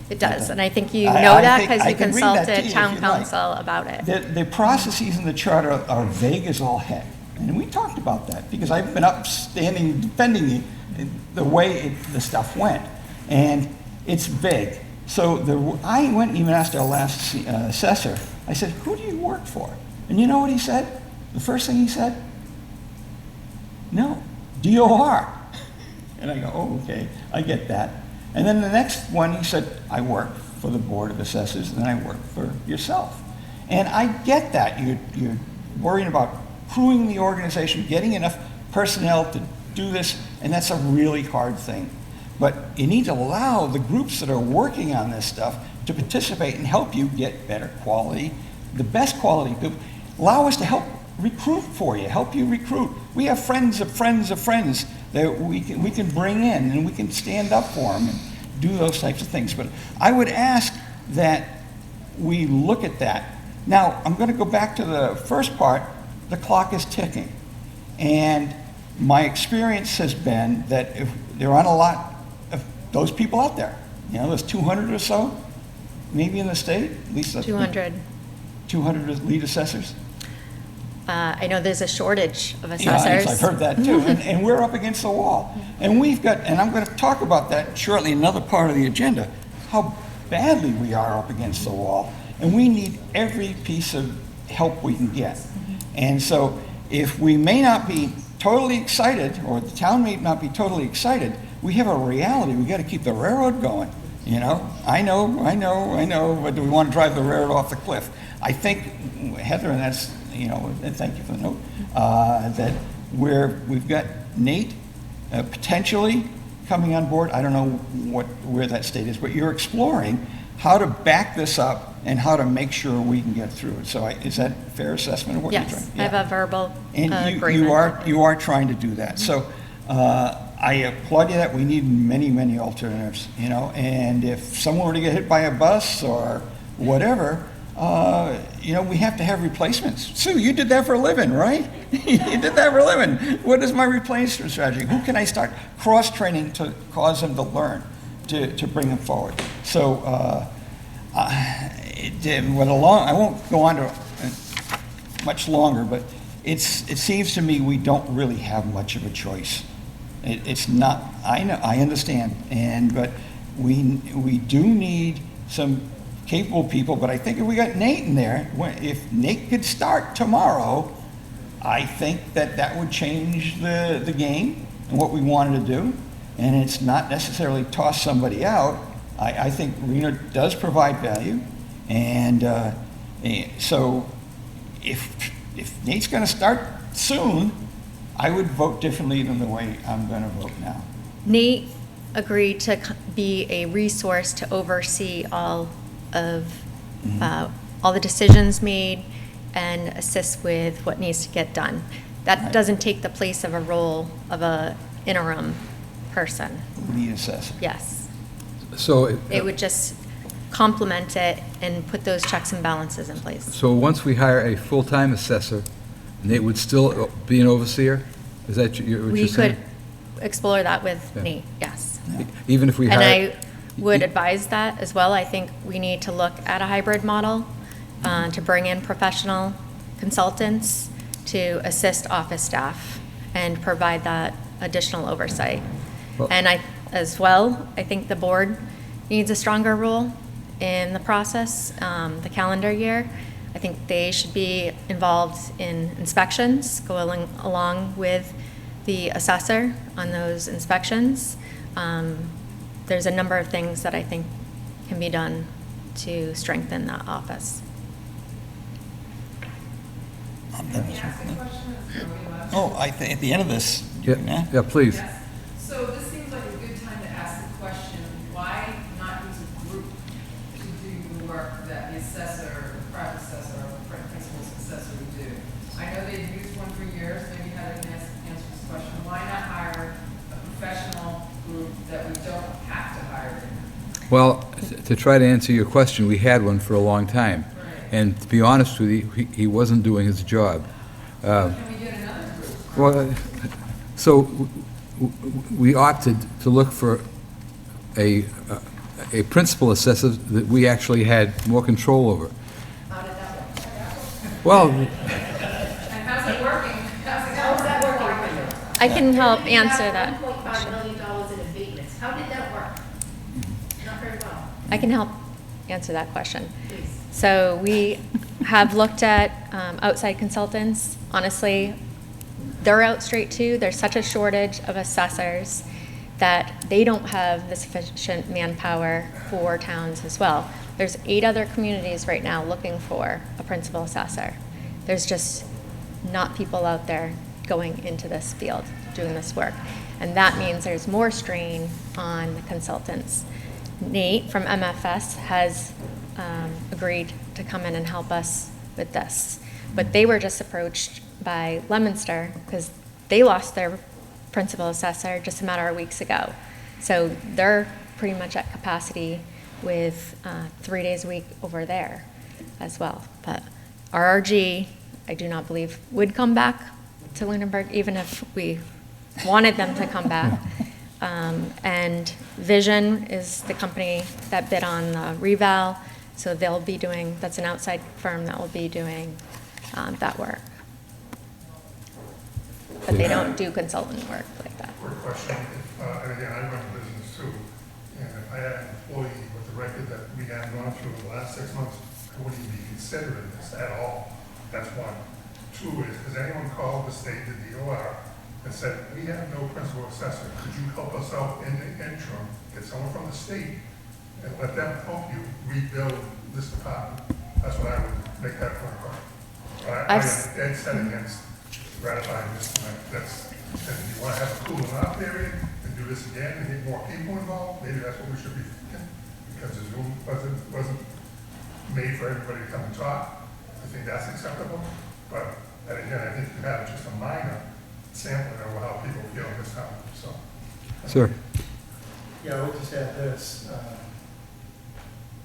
It does, and I think you know
I
that
think
because
I
you
can read that to
consulted
you
town
if you'd like.
council about it.
The processes in the charter are vague as all heck. And we talked about that, because I've been up standing defending the way the stuff went. And it's vague. So I went and even asked our last assessor, I said, who do you work for? And you know what he said? The first thing he said? No, DOR. And I go, oh, okay, I get that. And then the next one, he said, I work for the Board of Assessors, and I work for yourself. And I get that. You're worrying about crewing the organization, getting enough personnel to do this, and that's a really hard thing. But you need to allow the groups that are working on this stuff to participate and help you get better quality, the best quality people. Allow us to help recruit for you, help you recruit. We have friends of friends of friends that we can bring in, and we can stand up for them and do those types of things. But I would ask that we look at that. Now, I'm going to go back to the first part. The clock is ticking. And my experience has been that if there aren't a lot of those people out there, you know, there's 200 or so, maybe in the state, at least
200.
200 lead assessors.
I know there's a shortage of
Yeah,
assessors.
I've heard that too, and we're up against the wall. And we've got, and I'm going to talk about that shortly, another part of the agenda, how badly we are up against the wall. And we need every piece of help we can get. And so if we may not be totally excited, or the town may not be totally excited, we have a reality. We got to keep the railroad going. You know, I know, but do we want to drive the railroad off the cliff? I think, Heather, and that's, you know, and thank you for the note, that we've got Nate potentially coming on board. I don't know where that state is, but you're exploring how to back this up and how to make sure we can get through it. So is that a fair assessment of what you're trying?
Yes, I have a verbal
And
agreement.
you are trying to do that. So I applaud you that we need many, many alternatives, you know, and if someone were to get hit by a bus or whatever, you know, we have to have replacements. Sue, you did that for a living, right? You did that for a living. What is my replacement strategy? Who can I start cross-training to cause them to learn, to bring them forward? So I won't go on to much longer, but it seems to me we don't really have much of a choice. It's not, I know, I understand, but we do need some capable people, but I think if we got Nate in there, if Nate could start tomorrow, I think that would change the game and what we wanted to do, and it's not necessarily toss somebody out. I think Rena does provide value, and so if Nate's going to start soon, I would vote differently than the way I'm going to vote now.
Nate agreed to be a resource to oversee all of all the decisions made and assist with what needs to get done. That doesn't take the place of a role of a interim person.
Lead assessor.
Yes.
So
It would just complement it and put those checks and balances in place.
So once we hire a full-time assessor, Nate would still be an overseer? Is that what you're
We
saying?
could explore that with
Yeah.
Nate, yes.
Even if we
And
hire...
I would advise that as well. I think we need to look at a hybrid model to bring in professional consultants to assist office staff and provide that additional oversight.
Well-
And I think the board needs a stronger role in the process, the calendar year. I think they should be involved in inspections, going along with the assessor on those inspections. There's a number of things that I think can be done to strengthen that office.
At the end of this,
Yeah, please.
Yes. So this seems like a good time to ask the question, why not use a group to do the work that the assessor, the private assessor, or the principal assessor would do? I know they've used one for years, maybe Heather can answer this question. Why not hire a professional group that we don't have to hire?
Well, to try to answer your question, we had one for a long time. And to be honest with you, he wasn't doing his job.
Can we get another group?
Well, so we opted to look for a principal assessor that we actually had more control over.
How did that work?
Well,
And how's it working? How's that working?
I can help answer that.
$1.5 million in abatements. How did that work? Not very well.
I can help answer that question.
Please.
So we have looked at outside consultants. Honestly, they're out straight too. There's such a shortage of assessors that they don't have the sufficient manpower for towns as well. There's 8 other communities right now looking for a principal assessor. There's just not people out there going into this field, doing this work. And that means there's more strain on the consultants. Nate from MFS has agreed to come in and help us with this. But they were just approached by Leominster because they lost their principal assessor just a matter of weeks ago. So they're pretty much at capacity with 3 days a week over there as well. But RRG, I do not believe, would come back to Lunenburg, even if we wanted them to come back. And Vision is the company that bid on the reval, so they'll be doing, that's an outside firm that will be doing that work. But they don't do consultant work like that.
Quick question, and again, I run a business too, and if I had an employee with the record that we have gone through in the last 6 months, I wouldn't even be considering this at all. That's one. 2 is, has anyone called the state, the DOR, and said, we have no principal assessor, could you help us out in the interim, get someone from the state, and let them help you rebuild this department? That's what I would make that phone call. I am dead set against ratifying this tonight. That's, if you want to have a cooling off period and do this again and get more people involved, maybe that's what we should be thinking, because the Zoom wasn't made for everybody to come and talk. I think that's acceptable, but and again, I think you have just a minor sampling of how people feel in this town, so.
Sir.
Yeah, I would just add this.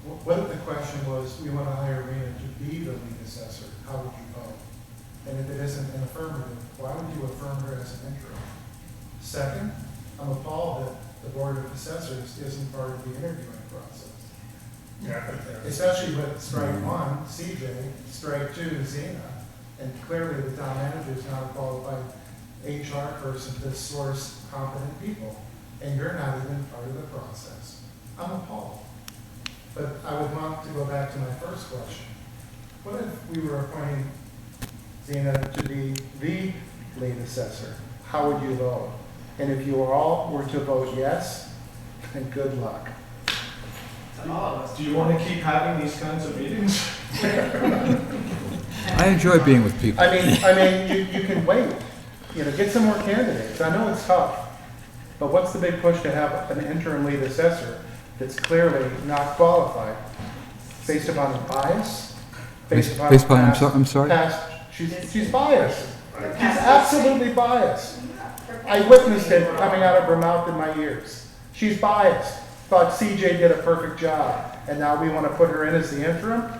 What if the question was, we want to hire Rena to be the lead assessor, how would you vote? And if it isn't an affirmative, why would you affirm her as an interim? Second, I'm appalled that the Board of Assessors isn't part of the interviewing process.
Yeah,
Especially with strike 1, CJ, strike 2, Zena, and clearly the town manager is not a qualified HR person to source competent people, and you're not even part of the process. I'm appalled. But I would want to go back to my first question. What if we were appointing Zena to be the lead assessor? How would you vote? And if you all were to vote yes, then good luck.
Do you want to keep having these kinds of meetings?
I enjoy being with people.
I mean, you can wait. You know, get some more candidates. I know it's tough, but what's the big push to have an interim lead assessor that's clearly not qualified, based upon bias,
Based upon, I'm sorry?
She's biased. She's absolutely biased. I witnessed it coming out of her mouth in my ears. She's biased. Thought CJ did a perfect job, and now we want to put her in as the interim?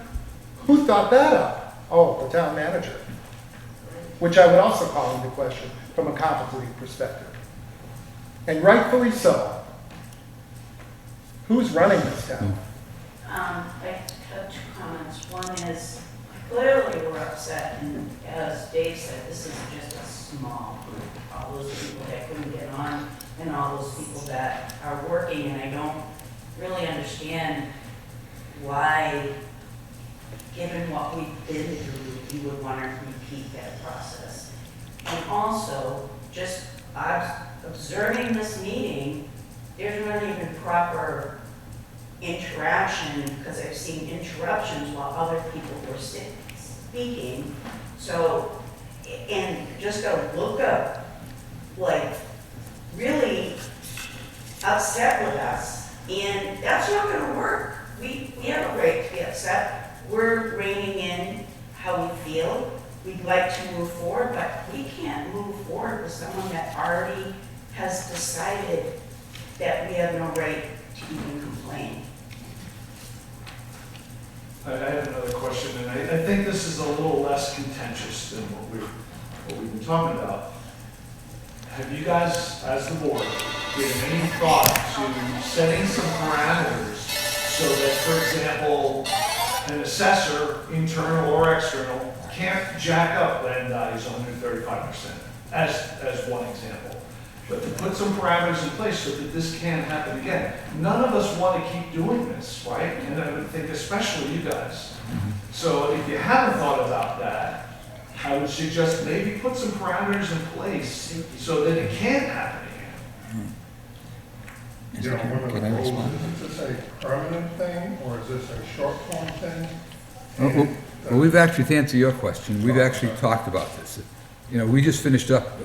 Who thought that up? Oh, the town manager. Which I would also call into question from a competency perspective. And rightfully so. Who's running this town?
I have 2 comments. One is, clearly we're upset, and as Dave said, this is just a small group. All those people that couldn't get on, and all those people that are working, and I don't really understand why, given what we've been through, you would want to repeat that process. And also, just observing this meeting, there's not even proper interaction, because I've seen interruptions while other people were speaking. So, and just a look up, like, really upset with us, and that's not going to work. We have a right to be upset. We're reining in how we feel. We'd like to move forward, but we can't move forward with someone that already has decided that we have no right to even complain.
I have another question, and I think this is a little less contentious than what we've been talking about. Have you guys, as the board, given any thought to setting some parameters so that, for example, an assessor, internal or external, can't jack up land values 135%, as one example? but to put some parameters in place so that this can't happen again. None of us want to keep doing this, right? And I would think especially you guys. So if you haven't thought about that, I would suggest maybe put some parameters in place so that it can't happen again.
You know, one of the goals, is this a permanent thing, or is this a short-term thing?
Well, we've actually, to answer your question, we've actually talked about this. You know, we just finished up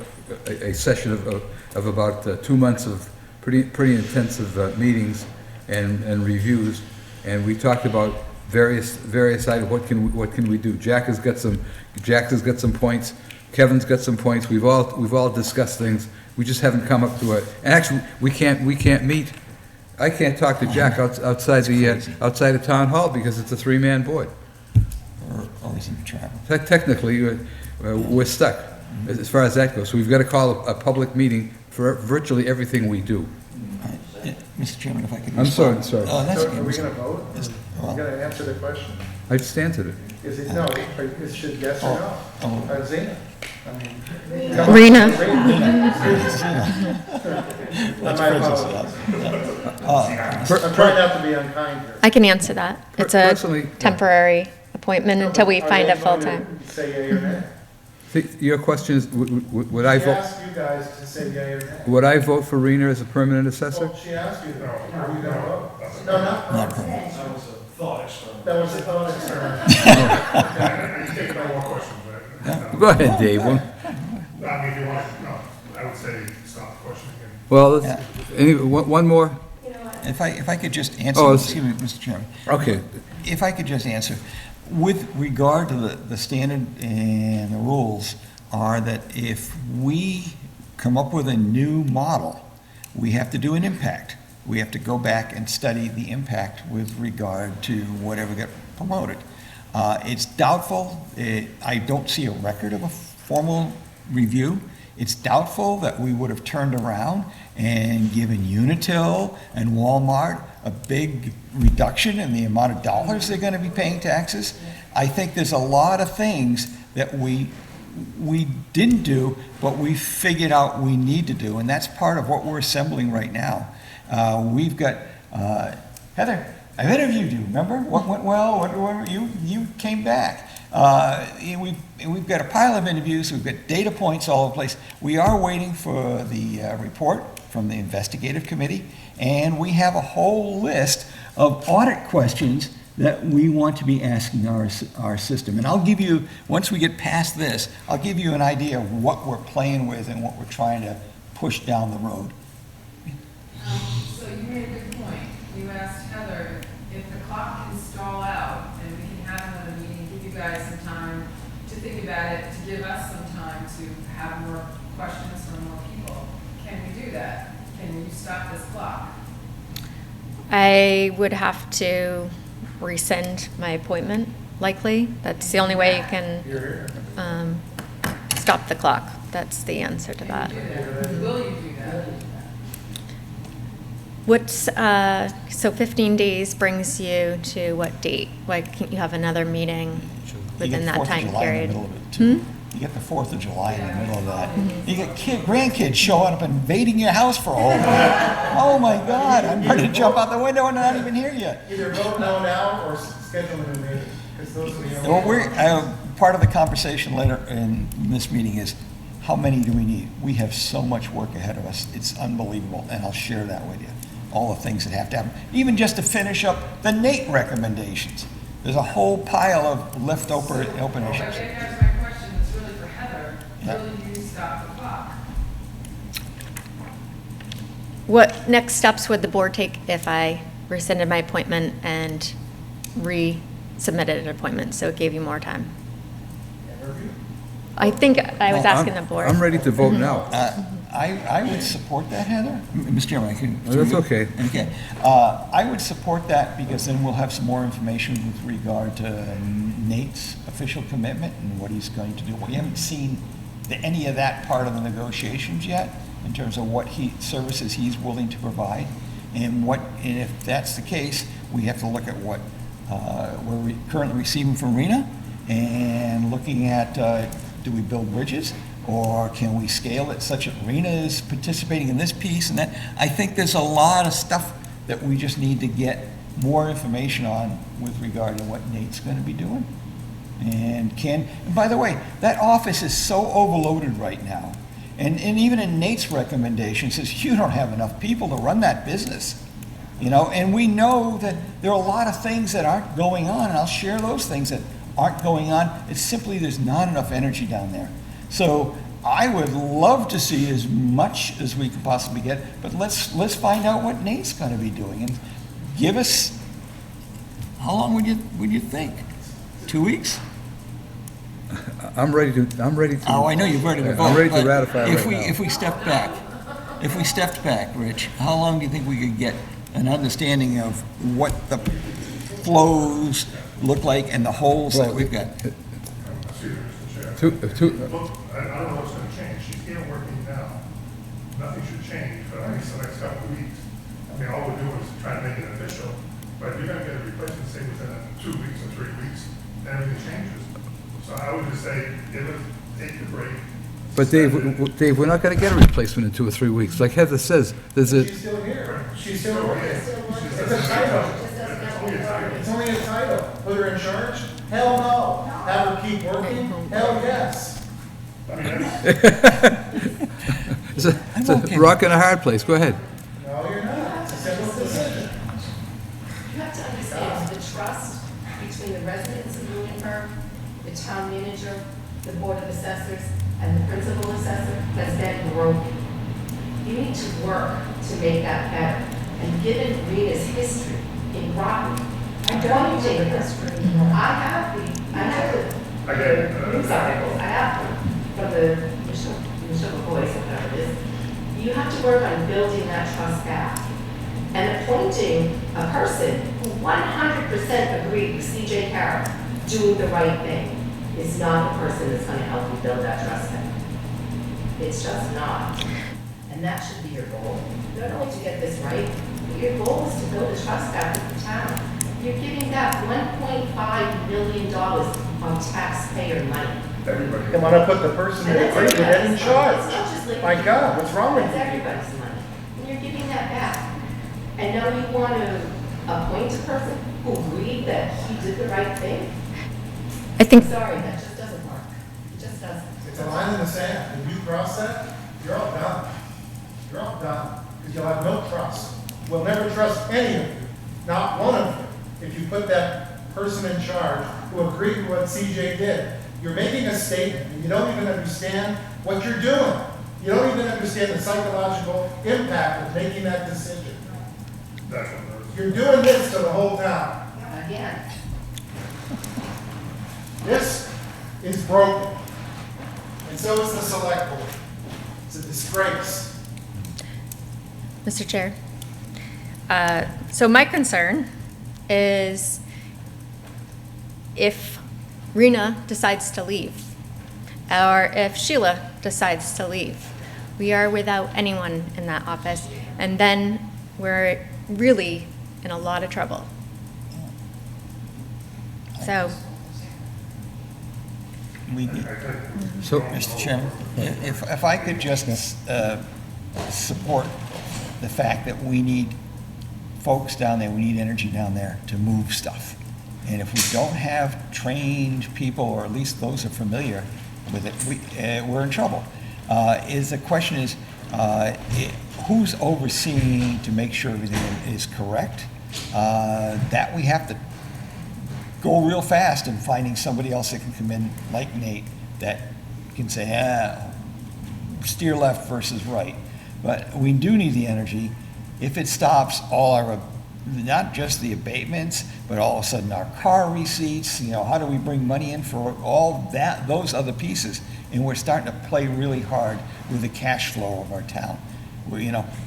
a session of about 2 months of pretty intensive meetings and reviews, and we talked about various items. What can we do? Jack has got some points. Kevin's got some points. We've all discussed things. We just haven't come up to it. And actually, we can't meet. I can't talk to Jack outside of town hall because it's a 3-man board.
Or is it travel?
Technically, we're stuck as far as that goes. So we've got to call a public meeting for virtually everything we do.
Mr. Chairman, if I could
I'm sorry.
respond. Oh, that's
So
okay.
are we gonna vote?
Well-
We're gonna answer the question.
I just answered it.
Is it, no, it should yes or no? Zena? I mean.
Rena.
My apologies. I'm trying not to be unkind here.
I can answer that. It's a
Personally,
temporary appointment until we
Are
find
they
a
going to
full-time.
Say yea or nay?
Your question is, would I
She
vote?
asked you guys to say yea or nay.
Would I vote for Rena as a permanent assessor?
Well, she asked you, are you gonna vote? No, not permanent.
That was a thought experiment.
That was a thought experiment.
I just take no more questions, but.
Go ahead, Dave.
I mean, if you want, no, I would say stop questioning him.
Well, one more?
If I could just answer,
Oh,
excuse me, Mr. Chairman.
Okay.
If I could just answer, with regard to the standard and the rules are that if we come up with a new model, we have to do an impact. We have to go back and study the impact with regard to whatever got promoted. It's doubtful, I don't see a record of a formal review. It's doubtful that we would have turned around and given Unitil and Walmart a big reduction in the amount of dollars they're going to be paying taxes. I think there's a lot of things that we didn't do, but we figured out we need to do, and that's part of what we're assembling right now. We've got, Heather, I've interviewed you, remember? What went well, you came back. We've got a pile of interviews, we've got data points all over the place. We are waiting for the report from the investigative committee, and we have a whole list of audit questions that we want to be asking our system. And I'll give you, once we get past this, I'll give you an idea of what we're playing with and what we're trying to push down the road.
So you made a good point. You asked Heather if the clock can stall out and we can have another meeting, give you guys some time to think about it, to give us some time to have more questions from more people. Can we do that? Can you stop this clock?
I would have to rescind my appointment, likely. That's the only way you can stop the clock. That's the answer to that.
Will you do that?
So 15 days brings you to what date? Why can't you have another meeting within that time period?
You get the 4th of July in the middle of that. You get grandkids showing up invading your house for a whole week. Oh my God, I'm ready to jump out the window and not even hear you.
Either vote no now or schedule a new meeting, because those are the only.
Well, part of the conversation later in this meeting is, how many do we need? We have so much work ahead of us. It's unbelievable, and I'll share that with you. All the things that have to happen, even just to finish up the NATE recommendations. There's a whole pile of leftover open issues.
But then here's my question, it's really for Heather.
Yeah.
Will you stop the clock?
What next steps would the board take if I rescinded my appointment and resubmitted an appointment, so it gave you more time? I think I was asking the board.
I'm ready to vote now.
I would support that, Heather. Mr. Chairman, I can.
That's okay.
Okay. I would support that because then we'll have some more information with regard to Nate's official commitment and what he's going to do. We haven't seen any of that part of the negotiations yet in terms of what services he's willing to provide. And if that's the case, we have to look at what we're currently receiving from RENA and looking at, do we build bridges Or can we scale it such that Rena is participating in this piece and that? I think there's a lot of stuff that we just need to get more information on with regard to what Nate's going to be doing. And by the way, that office is so overloaded right now. And even in Nate's recommendation says, you don't have enough people to run that business. You know, and we know that there are a lot of things that aren't going on, and I'll share those things that aren't going on. It's simply there's not enough energy down there. So I would love to see as much as we can possibly get, but let's find out what Nate's going to be doing and give us, how long would you think? 2 weeks?
I'm ready to.
Oh, I know you're ready to vote.
I'm ready to
but
ratify right now.
If we stepped back, Rich, how long do you think we could get an understanding of what the flows look like and the holes that we've got?
I don't know what's gonna change. She's here working now. Nothing should change for at least the next couple of weeks. I mean, all we're doing is trying to make it official. But you're gonna get a replacement, say, within 2 weeks or 3 weeks, and everything changes. So I would just say, take the break.
But Dave, we're not going to get a replacement in 2 or 3 weeks. Like Heather says, there's a.
She's still here. She's still working. It's a title. It's only a title. Put her in charge? Hell no. Have her keep working? Hell yes.
It's a rock and a hard place. Go ahead.
No, you're not. It's a simple decision.
You have to understand the trust between the residents of Lunenburg, the town manager, the board of assessors, and the principal assessor has been broken. You need to work to make that better. And given Rita's history in Groton, I don't take history. I have the news articles, I have them from the Michelle Voice, or whatever it is. You have to work on building that trust back. And appointing a person who 100% agreed with C.J. Carroll doing the right thing is not the person that's going to help you build that trust back. It's just not. And that should be your goal. Not only to get this right, but your goal is to build a trust back with the town. You're giving that $1.5 million of taxpayer money.
They want to put the person that agreed with it in charge.
It's not just like
My God, what's wrong with
it's
you?
everybody's money. And you're giving that back. And now you want to appoint a person who agreed that he did the right thing?
I think
Sorry, that just doesn't work. It just doesn't.
It's a line in the sand. If you cross that, you're all done. You're all done. Because you'll have no trust. We'll never trust any of you, not one of you, if you put that person in charge who agreed with what CJ did. You're making a statement, and you don't even understand what you're doing. You don't even understand the psychological impact of making that decision. You're doing this to the whole town.
Again.
This is broken. And so is the select board. It's a disgrace.
Mr. Chair. So my concern is if Rena decides to leave, or if Sheila decides to leave, we are without anyone in that office, and then we're really in a lot of trouble. So,
So, Mr. Chairman, if I could just support the fact that we need folks down there, we need energy down there to move stuff. And if we don't have trained people, or at least those who are familiar with it, we're in trouble. The question is, who's overseeing to make sure everything is correct? That we have to go real fast in finding somebody else that can come in, like Nate, that can say, steer left versus right. But we do need the energy. If it stops all our, not just the abatements, but all of a sudden our car receipts, how do we bring money in for all that, those other pieces? And we're starting to play really hard with the cash flow of our town.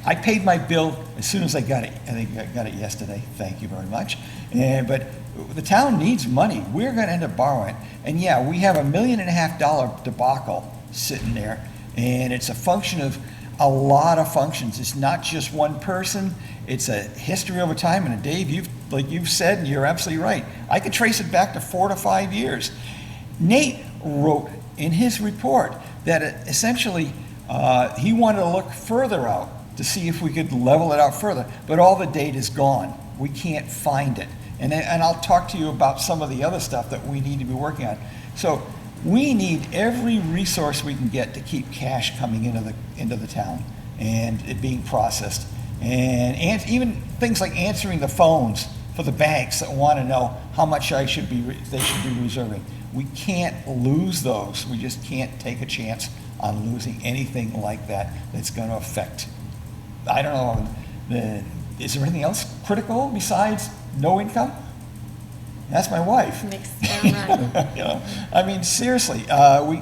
I paid my bill as soon as I got it. I think I got it yesterday. Thank you very much. But the town needs money. We're going to end up borrowing. And yeah, we have $1.5 million debacle sitting there. And it's a function of a lot of functions. It's not just one person. It's a history over time. And Dave, like you've said, and you're absolutely right. I could trace it back to 4 to 5 years. Nate wrote in his report that essentially, he wanted to look further out to see if we could level it out further, but all the data's gone. We can't find it. And I'll talk to you about some of the other stuff that we need to be working on. So we need every resource we can get to keep cash coming into the town and it being processed. And even things like answering the phones for the banks that want to know how much they should be reserving. We can't lose those. We just can't take a chance on losing anything like that that's going to affect, I don't know, is there anything else critical besides no income? That's my wife.
Makes it sound right.
You know, I mean, seriously,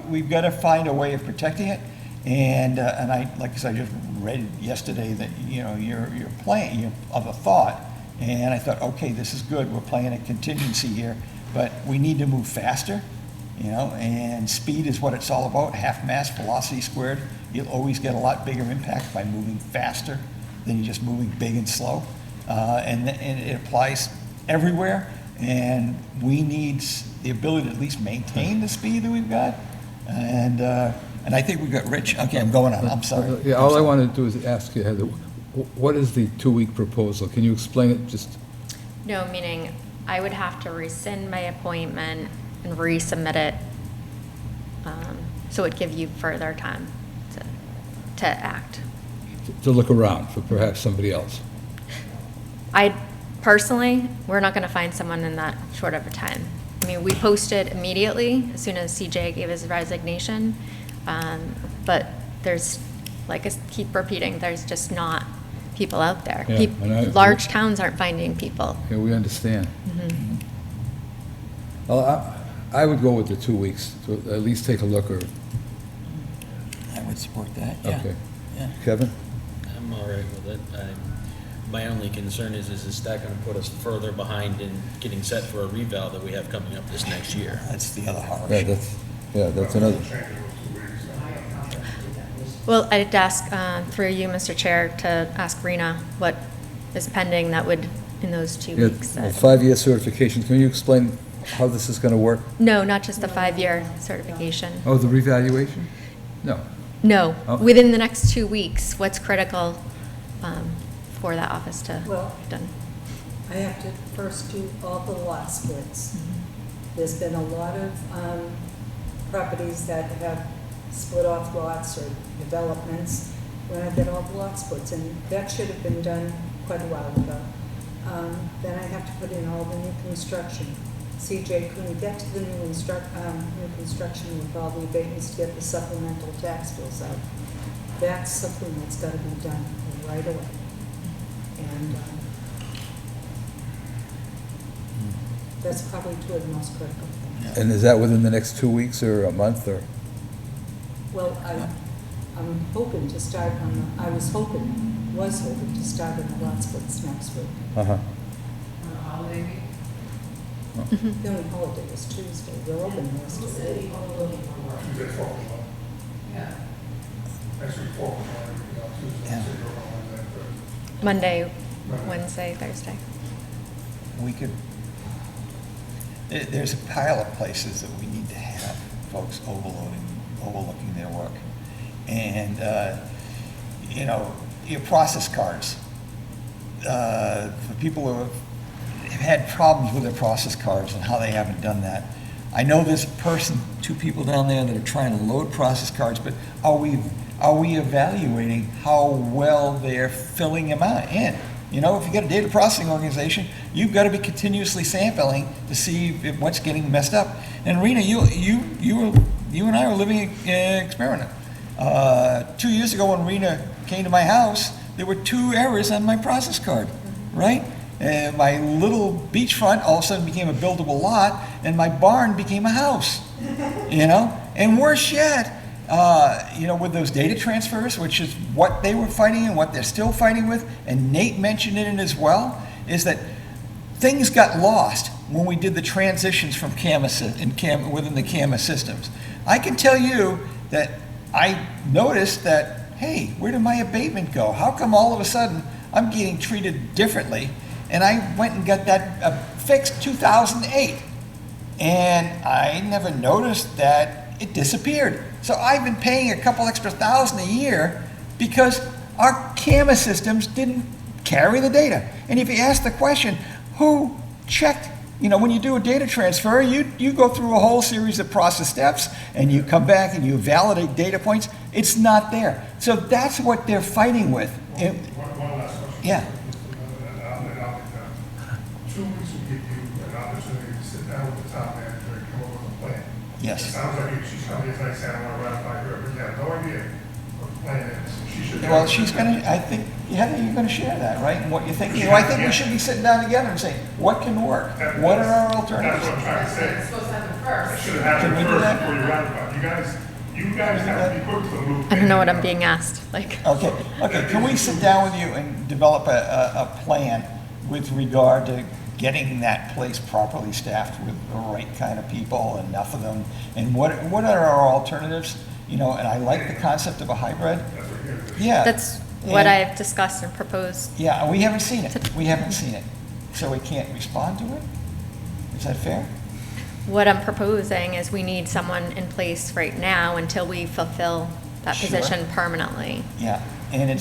we've got to find a way of protecting it. And I, like I said, I just read yesterday that, you know, you're playing of a thought. And I thought, okay, this is good. We're playing a contingency here, but we need to move faster, you know, and speed is what it's all about. Half mass velocity squared. You'll always get a lot bigger impact by moving faster than you just moving big and slow. And it applies everywhere. And we need the ability to at least maintain the speed that we've got. And I think we've got Rich. Okay, I'm going on. I'm sorry.
Yeah, all I wanted to do is ask you, Heather, what is the 2-week proposal? Can you explain it just?
No, meaning I would have to rescind my appointment and resubmit it, so it'd give you further time to act.
To look around for perhaps somebody else?
Personally, we're not going to find someone in that short of a time. I mean, we posted immediately as soon as CJ gave his resignation, but there's, like I keep repeating, there's just not people out there.
Yeah,
Large towns aren't finding people.
Yeah, we understand.
Mm-hmm.
Well, I would go with the 2 weeks to at least take a look. Or
I would support that, yeah.
Okay.
Yeah.
Kevin?
I'm all right with it. My only concern is that going to put us further behind in getting set for a reval that we have coming up this next year?
That's the other hard
Yeah, that's another.
Well, I'd ask, through you, Mr. Chair, to ask Rena what is pending that would, in those 2
Yeah,
weeks.
well, 5-year certification. Can you explain how this is going to work?
No, not just the 5-year certification.
Oh, the revaluation? No.
No,
Oh.
within the next 2 weeks, what's critical for that office to
Well,
be done?
I have to first do all the lot splits. There's been a lot of properties that have split off lots or developments when I get all the lot splits, and that should have been done quite a while ago. Then I have to put in all the new construction. CJ couldn't get to the new construction with all the abatements to get the supplemental tax bills out. That's something that's got to be done right away. And that's probably two of the most critical things.
And is that within the next 2 weeks or a month or?
Well, I'm hoping to start was hoping to start on the lot splits next week.
Uh-huh.
On a holiday week?
The only holiday is Tuesday. We're open the rest of the week.
Tuesday, 4 o'clock.
Yeah.
Next week, 4 o'clock.
Yeah.
Monday, Wednesday, Thursday.
We could, there's a pile of places that we need to have folks overlooking their work. And, you know, your process cards, for people who have had problems with their process cards and how they haven't done that. I know there's two people down there that are trying to load process cards, but are we evaluating how well they're filling them out in? You know, if you got a data processing organization, you've got to be continuously sampling to see what's getting messed up. And Rena, you and I were living an experiment. 2 years ago when Rena came to my house, there were 2 errors on my process card, right? And my little beachfront all of a sudden became a buildable lot, and my barn became a house, you know? And worse yet, you know, with those data transfers, which is what they were fighting and what they're still fighting with, and Nate mentioned it as well, is that things got lost when we did the transitions from within the CAMA systems. I can tell you that I noticed that, hey, where did my abatement go? How come all of a sudden I'm getting treated differently? And I went and got that fixed 2008. And I never noticed that it disappeared. So I've been paying a couple extra thousand a year because our camera systems didn't carry the data. And if you ask the question, who checked, when you do a data transfer, you go through a whole series of process steps, and you come back and you validate data points. It's not there. So that's what they're fighting with.
One last question.
Yeah.
2 weeks will give you an opportunity to sit down with the town manager and come up with a plan.
Yes.
It sounds like she's coming here tonight saying, I want to ratify her, but you have no idea what the plan is. She should.
Well, she's going to, I think, Heather, you're going to share that, right? And what you're thinking. I think we should be sitting down together and saying, what can work? What are our alternatives?
That's what I'm trying to say.
It's supposed to happen first.
It should have happened
Can we do
first
that?
before you ratify. You guys have to be quick to the loop.
I don't know what I'm being asked, like.
Okay, can we sit down with you and develop a plan with regard to getting that place properly staffed with the right kind of people, enough of them, and what are our alternatives? And I like the concept of a hybrid. Yeah.
That's what
And-
I've discussed and proposed.
Yeah, we haven't seen it. We haven't seen it. So we can't respond to it? Is that fair?
What I'm proposing is we need someone in place right now until we fulfill that
Sure.
position permanently.
Yeah, and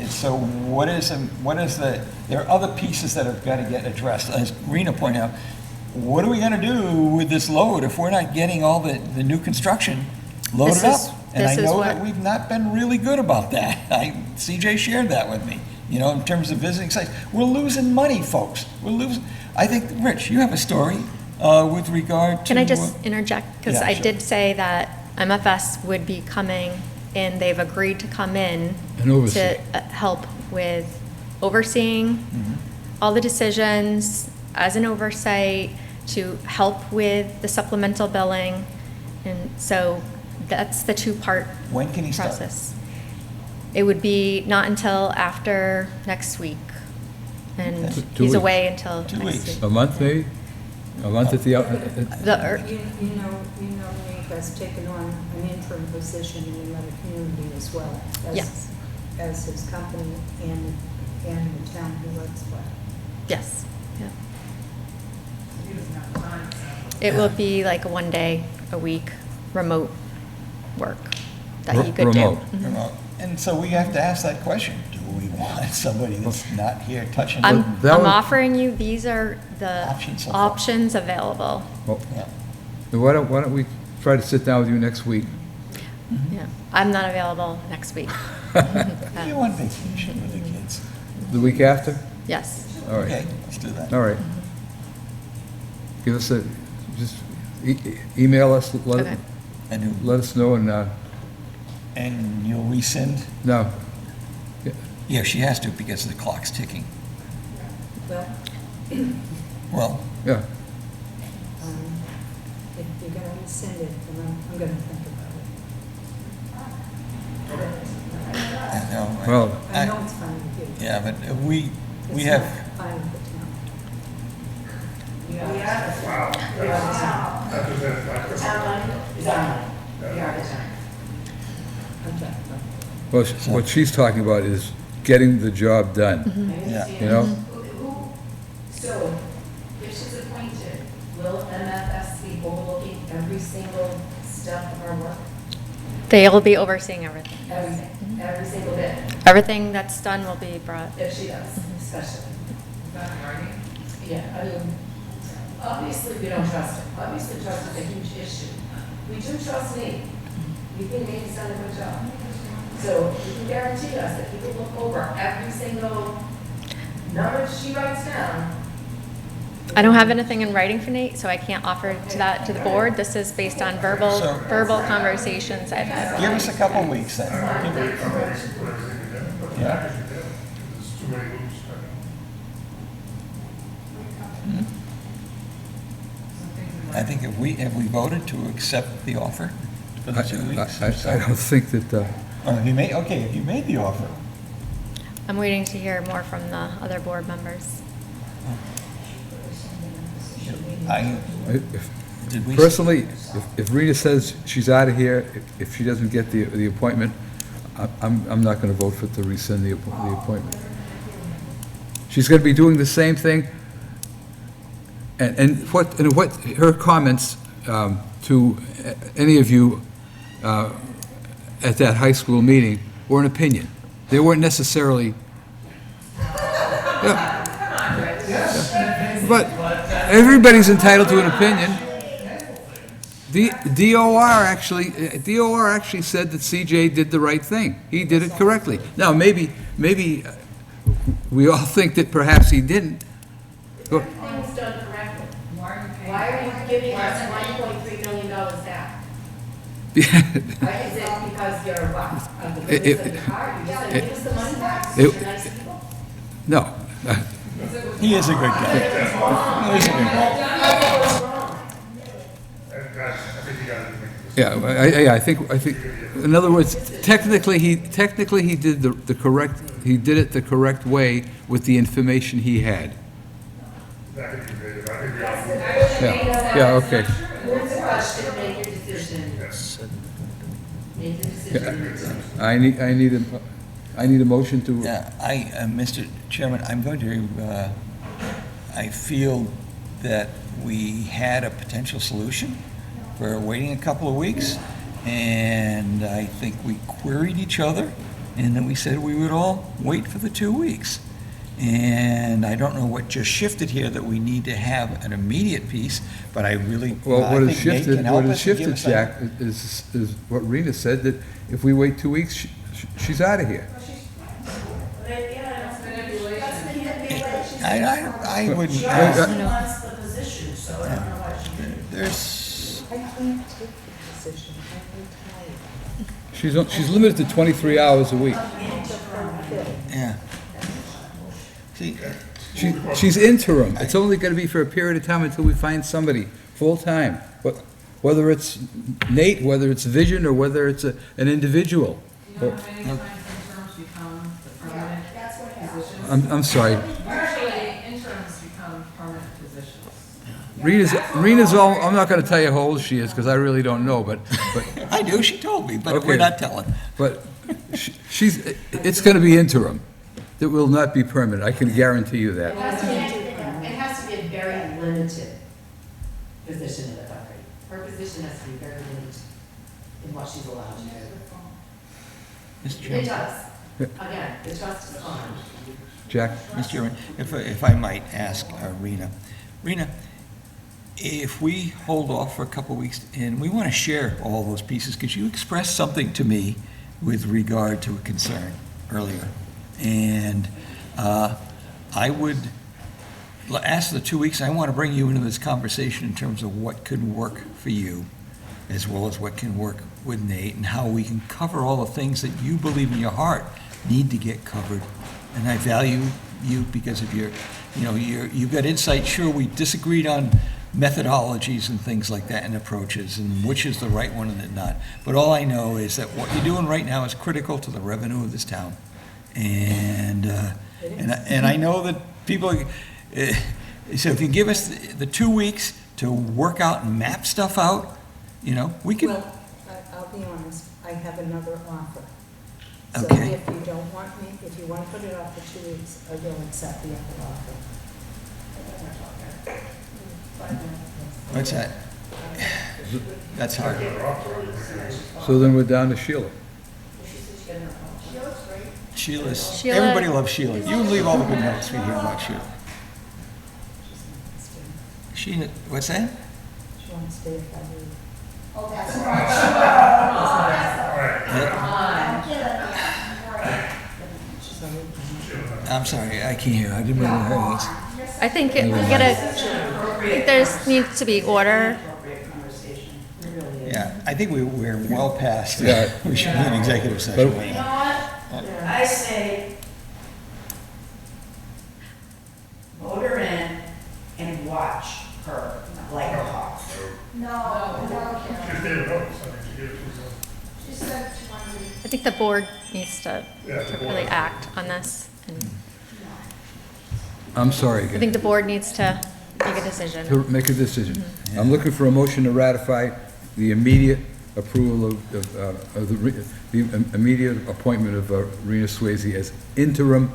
so what is there are other pieces that have got to get addressed. As Rena pointed out, what are we going to do with this load if we're not getting all the new construction loaded up? And I know that we've not been really good about that. CJ shared that with me, in terms of visiting sites. We're losing money, folks. I think, Rich, you have a story with regard to...
Can I just interject? Because
Yeah,
I
sure.
did say that MFS would be coming, and they've agreed to come in
And oversee.
to help with overseeing all the decisions as an oversight, to help with the supplemental billing. And so that's the two-part
When can he start?
process. It would be not until after next week. And
Two
he's
weeks.
away until
2
next
weeks.
week.
A month, maybe? A month at the,
Nate has taken on an interim position in another community as well.
Yes.
As his company and the town he works for.
Yes, yeah.
He doesn't have time.
It will be like a 1 day a week remote work that he could do.
Remote.
Mhm.
Remote. And so we have to ask that question, do we want somebody that's not here touching?
I'm
that was-
offering you, these are the
Options so far.
options available.
well,
Yeah.
then why don't we try to sit down with you next week?
Yeah, I'm not available next week.
You on vacation with the kids?
The week after?
Yes.
All right.
Okay, let's do that.
All right. Give us just email us,
Okay.
And
let us know,
and you'll rescind?
no.
Yeah, she has to because the clock's ticking.
Well,
Well,
Yeah,
if you're going to rescind it, then I'm going to think about it.
I know.
well,
I know it's fine with you.
Yeah, but we
It's
have,
not fine with the town.
Wow. That was it. Like,
Town money is our money. We are the town.
Okay.
well, what she's talking about is getting the job done,
yeah.
you know?
So, if she's appointed, will MFS be overlooking every single step of our work?
They'll be overseeing everything.
Everything, every single bit,
Everything that's done will be brought.
if she does, especially. Yeah, I mean, obviously, we don't trust her. Obviously, trust is a huge issue. We do trust Nate. We think Nate's done a good job. So you can guarantee us that people look over every single number she writes down.
I don't have anything in writing for Nate, so I can't offer to that to the board. This is based on verbal conversations I've had.
Give us a couple weeks then. Yeah.
There's too many loops.
I think have we voted to accept the offer for the 2 weeks?
I don't think that,
Have you made the offer?
I'm waiting to hear more from the other board members.
Did we?
personally, if Rita says she's out of here, if she doesn't get the appointment, I'm not going to vote for to rescind the appointment. She's going to be doing the same thing, and what her comments to any of you at that high school meeting were an opinion. They weren't necessarily, yeah. But everybody's entitled to an opinion. DOR actually said that CJ did the right thing. He did it correctly. Now, maybe we all think that perhaps he didn't. But
Everything was done correctly. Why are you giving us $1.3 million back? Is it because you're what? Of the goodness of your heart? You just said, give us the money back, because you're nice people?
no.
He is a good guy. He is a good guy.
Yeah, I think, in other words, technically he did the correct, he did it the correct way with the information he had. Yeah, okay.
Move the question, make your decision. Make the decision.
I need a motion to,
Yeah, Mr. Chairman, I'm going to, I feel that we had a potential solution for waiting a couple of weeks, and I think we queried each other, and then we said we would all wait for the 2 weeks. And I don't know what just shifted here, that we need to have an immediate piece, but I really,
well,
I
what has
think Nate
shifted,
can help us and give us
Jack, is what Rena said, that if we wait 2 weeks, she's out of here.
I wouldn't.
She also wants the position, so I don't know what she did.
There's,
I can't take the position, I'm retired.
She's limited to 23 hours a week.
yeah. See,
She's interim. It's only going to be for a period of time until we find somebody full-time. Whether it's Nate, whether it's Vision, or whether it's an individual.
You know how many times interims become the permanent positions?
I'm sorry.
Usually interims become permanent positions.
Rena's all, I'm not going to tell you how old she is, because I really don't know, but
I do, she told me, but
Okay.
we're not telling.
But it's going to be interim. It will not be permanent. I can guarantee you
It
that.
has to be a very limited position in the country. Her position has to be very limited in what she's allowed to do.
Mr.
It
Chairman.
does. Again, the trust is on.
Jack?
Mr. Chairman, if I might ask Rena. Rena, if we hold off for a couple of weeks, and we want to share all those pieces, because you expressed something to me with regard to a concern earlier. And I would ask the 2 weeks, I want to bring you into this conversation in terms of what could work for you, as well as what can work with Nate, and how we can cover all the things that you believe in your heart need to get covered. And I value you because of you've got insight. Sure, we disagreed on methodologies and things like that, and approaches, and which is the right one and not. But all I know is that what you're doing right now is critical to the revenue of this town. And I know that people, so if you give us the 2 weeks to work out and map stuff out, we can.
Well, I'll be honest, I have another offer. So
Okay.
if you don't want me, if you want to put it off for 2 weeks, I will accept the other offer.
What's that? That's hard.
So then we're down to Sheila.
Sheila's,
Sheila-
everybody loves Sheila. You can leave all the good notes we hear about Sheila. Sheila, what's that?
She won't stay if I leave.
Oh, that's
I'm sorry, I can't hear. I didn't really hear this.
I think we gotta, I think there's needs to be order.
Yeah, I think we're well past.
Yeah.
We should be in executive session right
You know
now.
what? I say, vote her in and watch her like a hawk.
Just gave a notice, I mean, she gave it to herself.
She said she wanted to.
I think the board needs to
Yeah, the board.
really act on this. And
I'm sorry
I
again.
think the board needs to make a decision.
To make a decision. I'm looking for a motion to ratify the immediate approval of the immediate appointment of Rena Swayze as interim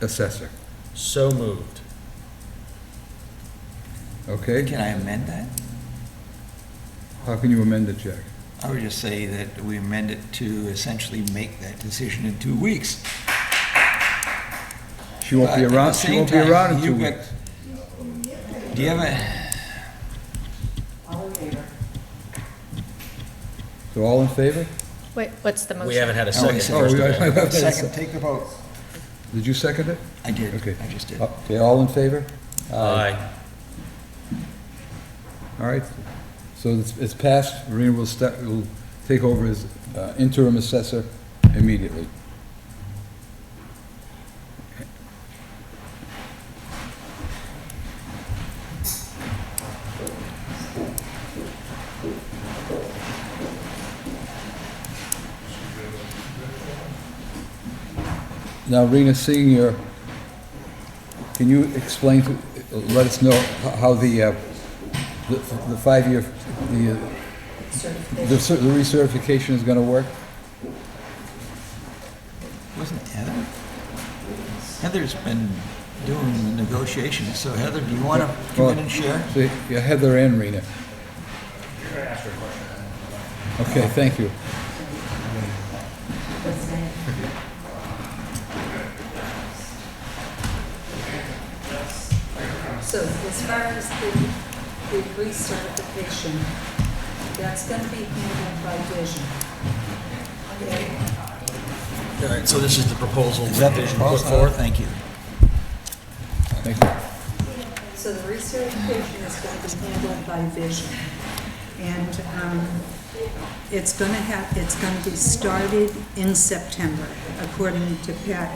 assessor.
So moved.
Okay?
Can I amend that?
How can you amend it, Jack?
I would just say that we amend it to essentially make that decision in 2 weeks.
She won't be
But at
around,
the
she
same
won't be
time,
around in 2
you've got-
weeks.
Do you have a,
All in favor?
So all in favor?
Wait, what's the motion?
We haven't had a
Oh,
second.
it's-
first of all.
second, take the vote.
Did you second it?
I did.
Okay.
I just did.
Okay, all in favor?
Aye.
All right, so it's passed. Marina will take over as interim assessor immediately. Now, Rena, seeing your, can you explain, let us know how the 5-year, the recertification is going to work?
Wasn't Heather? Heather's been doing the negotiations, so Heather, do you want to come in and share?
So, yeah, Heather and Rena. Okay, thank you.
So as far as the recertification, that's going to be handled by Vision.
All right, so this is the proposal.
Is that the
Vision put
proposal?
forth?
Thank you.
Thank you.
So the recertification is going to be handled by Vision. And it's going to be started in September, according to Pat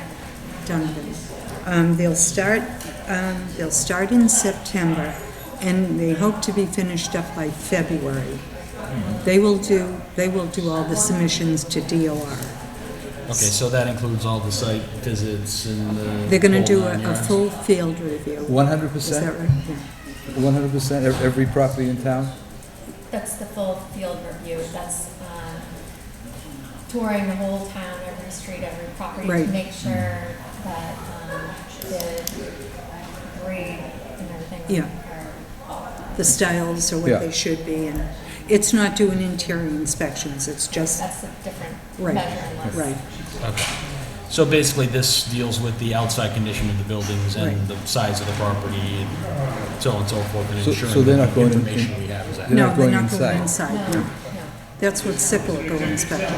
Donovan. They'll start in September, and they hope to be finished up by February. They will do all the submissions to DOR.
Okay, so that includes all the site visits and the.
They're going to
whole
do
nine
a
yards?
full field review.
100%?
Is that right? Yeah.
100% every property in town?
That's the full field review. That's touring the whole town, every street, every property,
Right.
to make sure that the grade and everything
Yeah.
are.
The styles are what
Yeah.
they should be, and it's not doing interior inspections, it's just,
That's a different
right,
measure.
right.
Okay. So basically, this deals with the outside condition of the buildings and
Right.
the size of the property and so on and so forth, and
So
ensuring
they're
that
not
the
going in-
information we have is accurate.
They're
No,
not
they're
going
not going
inside.
inside, no. That's what SIPC will go inspect.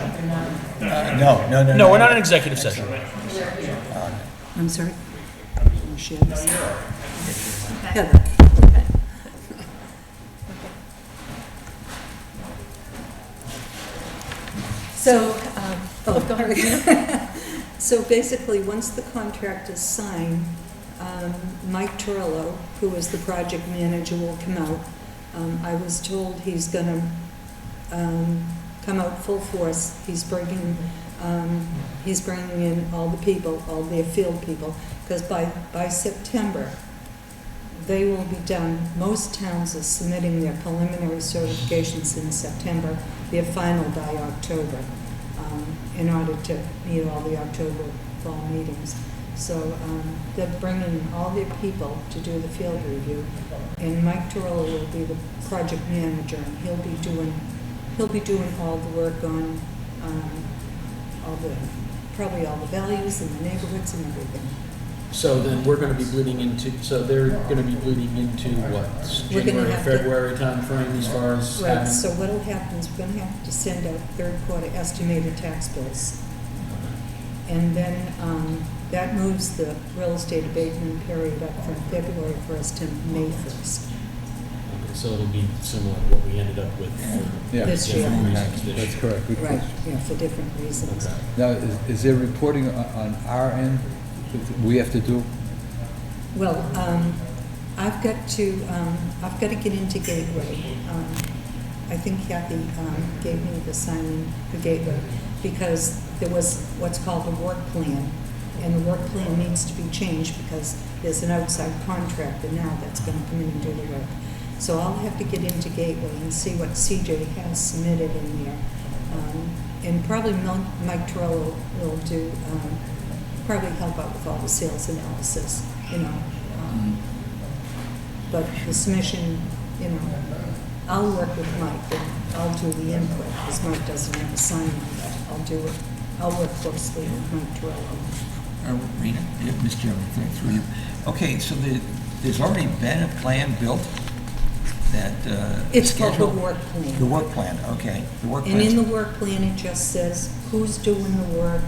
No.
No, we're not in executive session.
I'm sorry? Can you share this? Heather. So, go ahead. So basically, once the contract is signed, Mike Torello, who is the project manager, will come out. I was told he's gonna come out full force. He's bringing in all the people, all their field people, because by September, they will be done. Most towns are submitting their preliminary certifications in September, their final by October, in order to meet all the October fall meetings. So they're bringing all their people to do the field review, and Mike Torello will be the project manager, and he'll be doing all the work on probably all the values and the neighborhoods and everything.
So then we're gonna be bleeding into, so they're gonna be bleeding into what?
We're gonna
January,
have to-
February timeframe as far as
Right,
having?
so what'll happen is we're gonna have to send out third quarter estimated tax bills. And then that moves the real estate abatement period up from February 1st to May 1st.
Okay, so it'll be similar to what we ended up with. for
Yeah.
This year.
different reasons this
That's
year.
correct. Good
Right,
question.
yeah, for different reasons.
Okay.
Now, is there reporting on our end that we have to do?
Well, I've got to get into Gateway. I think Kathy gave me the sign-in for Gateway, because there was what's called a work plan, and the work plan needs to be changed because there's an outside contractor now that's gonna come in and do the work. So I'll have to get into Gateway and see what CJ has submitted in there. And probably Mike Torello will do, probably help out with all the sales analysis, you know. But the submission, you know, I'll work with Mike, and I'll do the input, because Mike doesn't have a sign on that. I'll do it. I'll work closely with Mike Torello.
Rena, yeah, Mr. Chairman, through you. Okay, so there's already been a plan built that,
It's called the
scheduled?
work plan.
The work plan, okay. The work
And in
plan.
the work plan, it just says who's doing the work.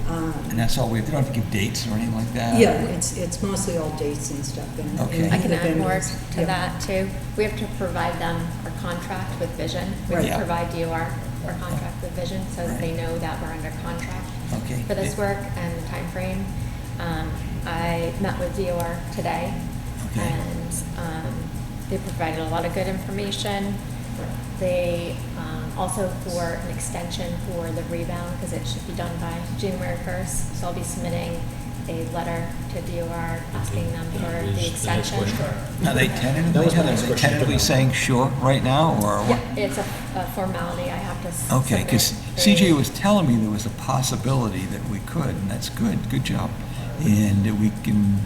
And that's all we have, they don't have to give dates or anything like that?
Yeah, it's mostly all dates and stuff. And-
Okay.
and
I can
the
add more
vendors.
to
Yeah.
that too. We have to provide them our contract with Vision. We
Right.
have to provide DOR our contract with Vision so that they know that we're under contract
Okay.
for this work and the timeframe. I met with DOR today
Okay.
and they provided a lot of good information. They also for an extension for the rebound because it should be done by January 1st. So I'll be submitting a letter to DOR asking them for the extension.
Are they tentatively saying sure right now, or what?
Yeah, it's a formality I have to
Okay, because
submit.
CJ was telling me there was a possibility that we could, and that's good job. And that we can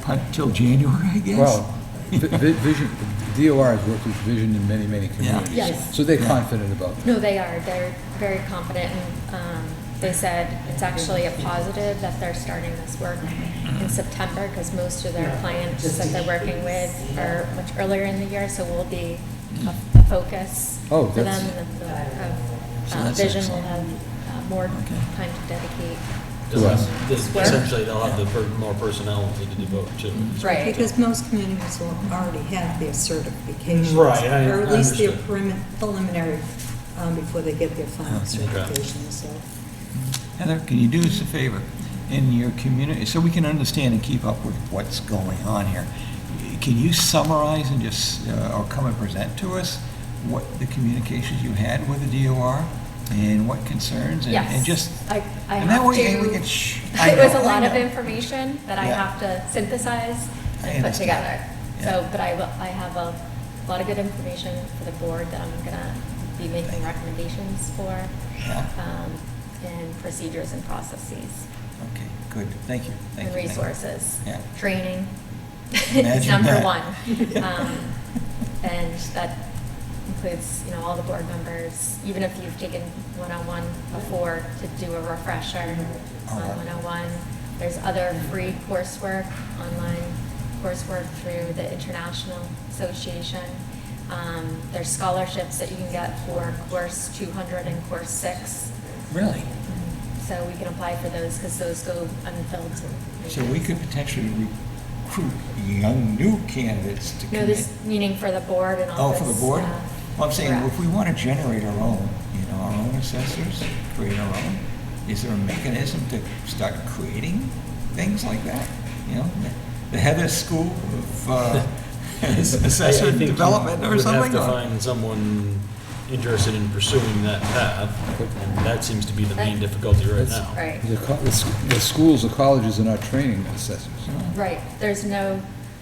punt till January, I guess?
Well, Vision, DOR has worked with Vision in many, many communities.
Yes.
So they're confident about it.
No, they are. They're very confident, and they said it's actually a positive that they're starting this work in September because most of their clients that they're working with are much earlier in the year, so we'll be a focus
Oh,
for them.
that's-
And they'll have,
So that's
Vision will
excellent.
have more time to dedicate.
Essentially, they'll have more personnel to devote to.
Right.
Because most communities will already have their certifications.
Right, I
Or at least their
understood.
preliminary, before they get their final certification, so.
Heather, can you do us a favor? In your community, so we can understand and keep up with what's going on here, can you summarize and just, or come and present to us what the communications you had with the DOR and what concerns?
Yes.
And just,
I
and
have
that way
to,
we can,
it was a lot of information that I
Yeah.
have to synthesize
I
and put
understand.
together.
Yeah.
So, but I have a lot of good information for the board that I'm gonna be making recommendations for,
Yeah.
and procedures and processes
Okay, good, thank you. Thank
and
you.
resources.
Yeah.
Training is
Imagine
number
that.
one. And that includes, all the board members, even if you've taken 101 before, to do a refresher on 101. There's other free coursework, online coursework through the International Association. There's scholarships that you can get for course 200 and course 6.
Really?
So we can apply for those because those go unfiltered.
So we could potentially recruit young, new candidates to
No,
commit.
this meaning for the board and
Oh,
office
for the board?
staff.
Well, I'm saying,
Correct.
if we want to generate our own, our own assessors, create our own, is there a mechanism to start creating things like that? The Heather School of Assessor
I think you
Development or
would
something?
have to find someone interested in pursuing that path, and that seems to be the main difficulty right now.
Right.
The schools, the colleges are not training assessors.
Right, there's no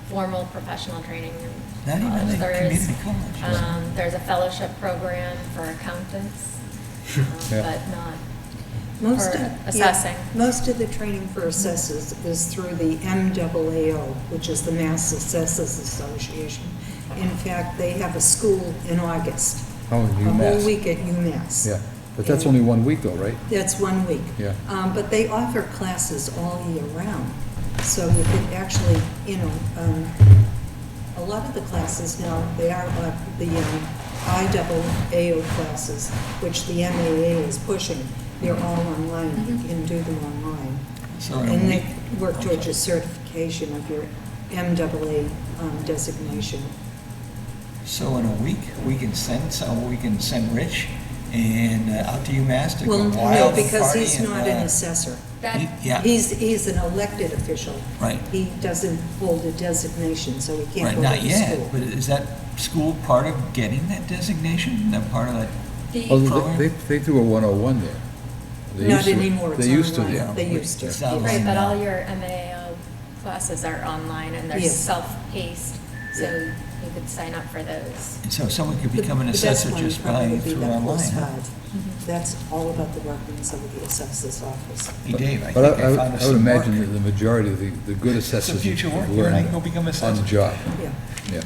formal professional training in
Not even
college.
in
There
community
is,
college.
there's a fellowship program for accountants,
Yeah.
but not
Most
for
of,
assessing.
most of the training for assessors is through the MAAO, which is the Mass Assessors Association. In fact, they have a school in August.
Oh,
A whole
UMass.
week at UMass.
Yeah, but that's only 1 week though, right?
That's 1 week.
Yeah.
But they offer classes all year round. So you could actually, a lot of the classes now, they are the IAAO classes, which the MAA is pushing. They're all online. You can do them online.
So in a
And
week-
they work towards your certification of your MAA designation.
So in a week, we can send Rich and out to UMass to
Well,
go
no,
wild
because
party
he's
and,
not an assessor.
Yeah.
He's an elected official.
Right.
He doesn't hold a designation, so he can't
Right,
go
not
to
yet,
school.
but is that school part of getting that designation? That part of that
Oh,
program?
they do a 101 there. They
Not
used to-
anymore, it's
They used to,
online.
yeah.
They used to.
It's online
Right, but
now.
all your MAO classes are online and they're
Yes.
self-paced, so you could sign up for those.
And so someone could
The-
become an
the best
assessor
one
just
probably
by
would be
through
that
online,
course
huh?
5. That's all about the workings of the assessor's office.
Hey, Dave, I
But
think I
I
found us
would
some work.
imagine that the majority of the good assessors
future work.
have
You and I
learned
can go become
on the
assessors.
job.
Yeah.
Yeah.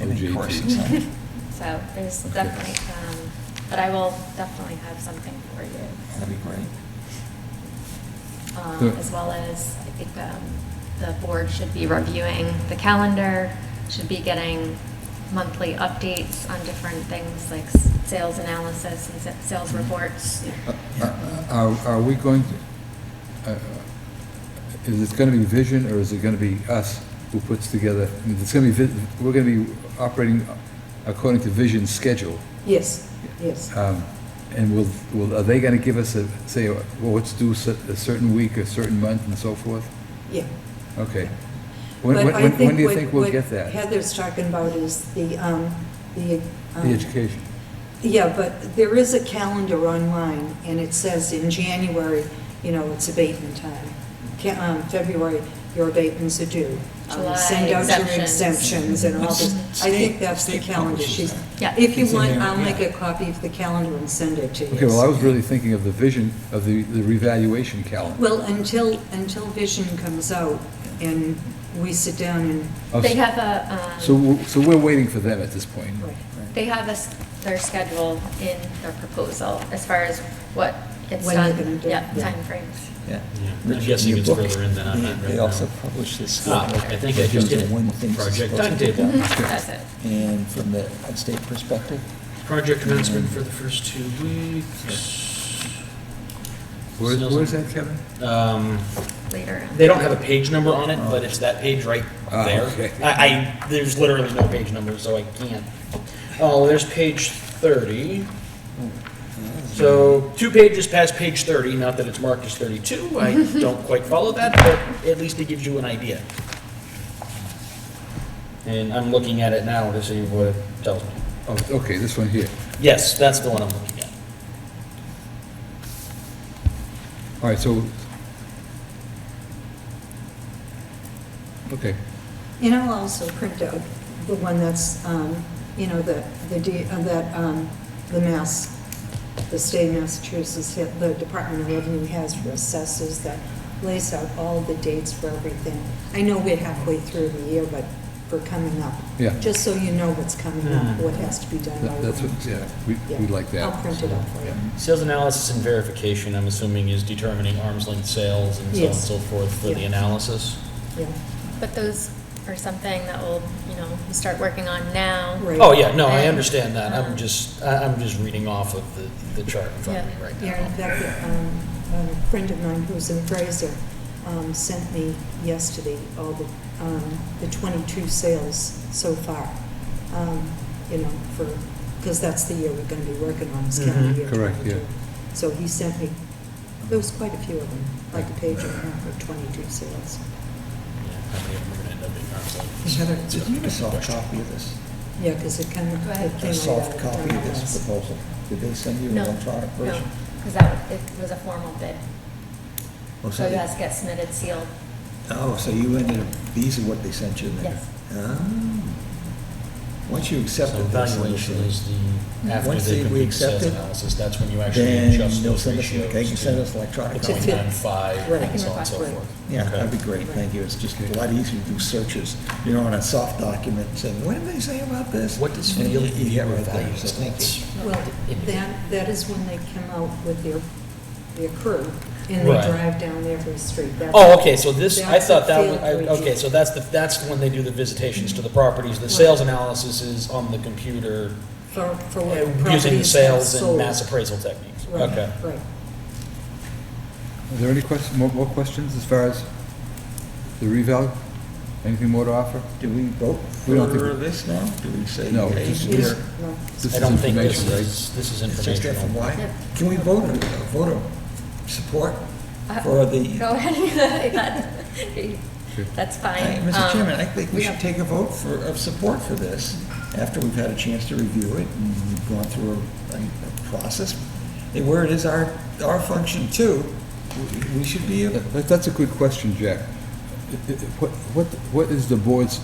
And then
OJT.
coursing center.
So there's definitely, but I will definitely have something for you.
That'd be great.
Good.
As well as, I think, the board should be reviewing the calendar, should be getting monthly updates on different things like sales analysis and sales reports.
Are we going to, is it going to be Vision, or is it going to be us who puts together, I mean, it's going to be, we're going to be operating according to Vision's schedule.
Yes, yes.
And are they going to give us say, well, let's do a certain week, a certain month, and so forth?
Yeah.
Okay.
But I
When do you think we'll
what
get that?
Heather's talking about is the
The education.
Yeah, but there is a calendar online, and it says in January, you know, it's abatement time. February, your abatements are due.
July,
Send out your
exemptions.
exemptions and all this. I think that's the calendar. She's,
Yeah.
if you
It's in
want,
there,
I'll
yeah.
make a copy of the calendar and send it to you.
Okay, well, I was really thinking of the Vision, of the revaluation calendar.
Well, until Vision comes out and we sit down and.
Oh,
They have a,
So we're waiting for them at this point.
they have their schedule in their proposal as far as what gets
When
done.
they're gonna do it,
Yeah,
yeah.
timeframes.
Yeah.
I'm guessing it's further in than I'm at right
They
now.
also publish this.
Ah, I think I just did it.
When things are
Project
supposed to be
timetable.
done.
That's it.
And from the state perspective,
Project commencement for the first 2 weeks.
Where's that, Kevin?
Later.
They don't have a page number on it, but it's that page right
Ah,
there.
okay.
There's literally no page number, so I can't. Oh, there's page 30. So 2 pages past page 30, not that it's marked as 32, I don't quite follow that, but at least it gives you an idea. And I'm looking at it now to see what it tells me.
Oh, okay, this one here.
Yes, that's the one I'm looking at.
All right, so, okay.
And I'll also print out the one that's, you know, the state of Massachusetts, the Department of Revenue has for assessors that lays out all the dates for everything. I know we're halfway through the year, but for coming up.
Yeah.
Just so you know what's coming up, what has to be done.
That's what, yeah, we like that.
I'll print it out for you.
Sales analysis and verification, I'm assuming, is determining arm's length sales and so on and
Yes.
so forth for the
Yeah.
analysis?
Yeah.
But those are something that will, you know, you start working on now.
Right.
Oh, yeah, no, I
And,
understand that. I'm just reading off of the chart in front of me right now.
Yeah, in fact, a friend of mine who's an appraiser sent me yesterday all the 22 sales so far, you know, because that's the year we're going to be working on, is calendar year
Correct,
22.
yeah.
So he sent me, there was quite a few of them, like a page and a half of 22 sales.
How many of them are going to end up being arm's length?
Heather, did you have a soft copy of this?
Yeah, because it came
Go ahead.
right
A soft
out of
copy of this
town.
proposal? Did they send you an
No,
electronic
no,
version?
because it was a formal bid.
Oh,
So it
they-
has to get submitted sealed.
Oh, so you ended up, these are what they sent you then?
Yes.
Oh. Once you
So
accepted this,
valuation is the, after
Once
they
we
complete
accept
sales
it,
analysis, that's when you actually
then
adjust
they'll
those
send us,
ratios.
they can send us electronic.
To
copies.
fit.
0.95
Right.
and so on and so
Right.
forth.
Yeah,
Okay.
that'd be great, thank you. It's just a lot easier to do searches, you know, on a soft document, saying, what did they say about this?
What does
And
field
you get
viewer
right there,
value
so thank you.
Well, that is when they come out with their crew, and they
Right.
drive down every street. That's-
Oh, okay, so this, I
that's
thought
a
that was,
field
okay,
review.
so that's when they do the visitations to the properties. The sales analysis is on the computer
For what
using the
properties have
sales and
sold.
mass appraisal techniques.
Right,
Okay.
right.
Are there any questions, more questions as far as the reval? Anything more to offer?
Do we vote
We don't think
for
we-
this now? Do we say?
No,
hey,
just-
here?
No.
This
I
is
don't think this
information, right?
is
It's just
informational.
FYI. Can we vote support for the?
Go ahead. That's fine.
Mr. Chairman, I think we
we
should
have-
take a vote of support for this after we've had a chance to review it and we've gone through a process. And where it is our function too, we should be able.
That's a good question, Jack. What is the board's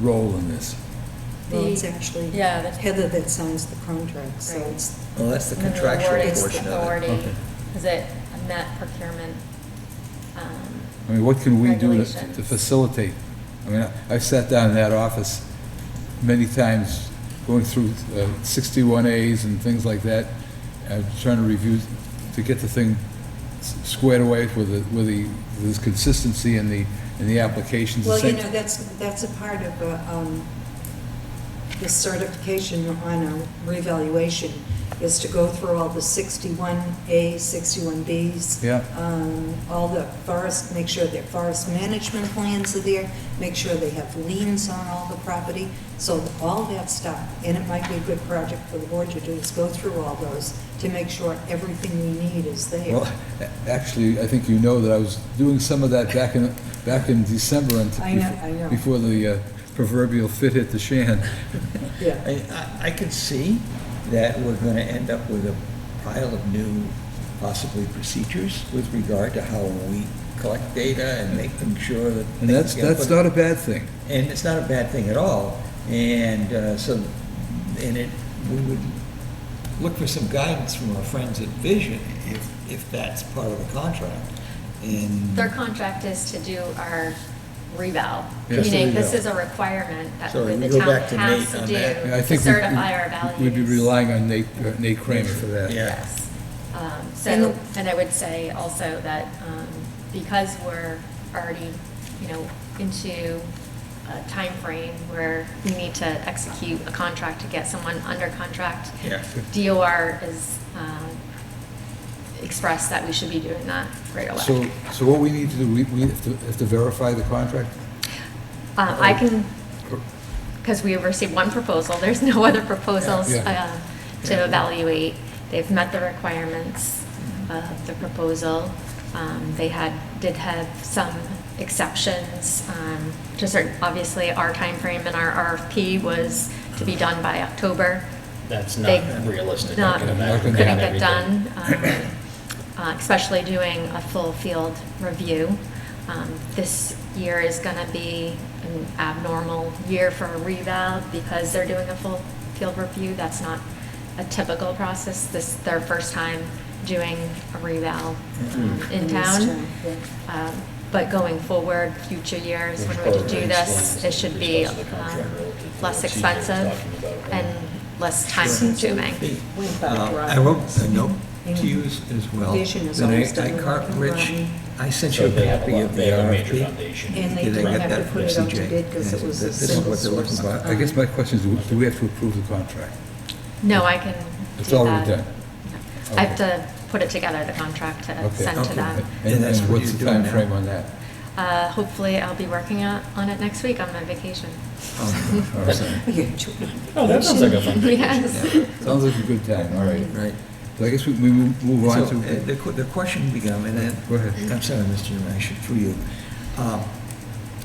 role in this?
Well, it's actually
Yeah, that's-
Heather that signs the contract, so
Right.
it's,
Well, that's the
And then the
contractual
awarding
portion of it.
authority,
Okay.
is it a net procurement?
I mean, what can we do to
Regulations.
facilitate? I mean, I sat down in that office many times going through 61As and things like that, trying to review, to get the thing squared away with the consistency in the applications.
Well,
The
you
same-
know, that's a part of the certification on a revaluation, is to go through all the 61As, 61Bs.
Yeah.
All the forest, make sure their forest management plans are there, make sure they have liens on all the property. So all that stuff, and it might be a good project for the board to do, is go through all those to make sure everything we need is there.
Well, actually, I think you know that I was doing some of that back in December and
I know.
before the proverbial fit hit the shan.
Yeah.
I could see that we're going to end up with a pile of new, possibly procedures with regard to how we collect data and making sure that.
And that's not a bad thing.
And it's not a bad thing at all. And we would look for some guidance from our friends at Vision if that's part of the contract. And
Their contract is to do our reval,
Yes.
meaning this is a requirement that
So
the
we go
town
back to
has
Nate
to
on
do
that.
Yeah, I
to
think
certify our values.
we'd be relying on Nate Kramer for that.
Yes. So, and I would say also that because we're already, into a time frame where we need to execute a contract to get someone under contract,
Yeah.
DOR is expressed that we should be doing that right away.
So what we need to do, we have to verify the contract?
I can, because we have received one proposal, there's no other proposals
Yeah.
to evaluate. They've met the requirements of the proposal. They did have some exceptions to certain, obviously, our timeframe in our RFP was to be done by October.
That's
They
not realistic.
not-
I can imagine
couldn't
doing
get
everything.
done, especially doing a full field review. This year is going to be an abnormal year for a reval because they're doing a full field review. That's not a typical process. This is their first time doing a reval in town. But going forward, future years, when we do this, it should be less expensive and less time consuming.
I wrote a note to you as well.
Vision is
Then
always done
Rich, I sent
So
you a
they have
copy
a lot-
of
they
the
have a major
RFP.
foundation.
And they
Did I
didn't
get
have
that
to
from
put it out to
CJ?
bid because it was a
This is
single
what they're looking
source.
for.
I guess my question is, do we have to approve the contract?
No, I can
It's
do
already
that.
done?
I have to put it together, the contract, to
Okay.
send to them.
And that's
And
what
what's
you're
the
doing
time frame
now.
on that?
Hopefully, I'll be working on it next week on my vacation.
All right.
Oh, that sounds like a fun vacation.
Yes.
Sounds like a good time, all right.
Right.
So I guess we move on
So
to,
the question becomes, and then.
Go ahead.
I'm sorry, Mr. Chairman, I should through you.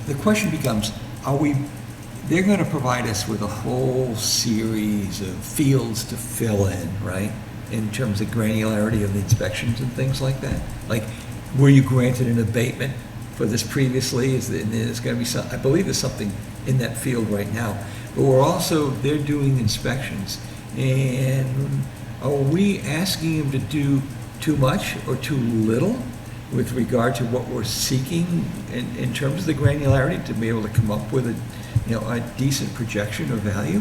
The question becomes, they're going to provide us with a whole series of fields to fill in, right? In terms of granularity of the inspections and things like that? Like, were you granted an abatement for this previously? There's going to be some, I believe there's something in that field right now. But they're doing inspections. And are we asking them to do too much or too little with regard to what we're seeking in terms of the granularity to be able to come up with a decent projection of value?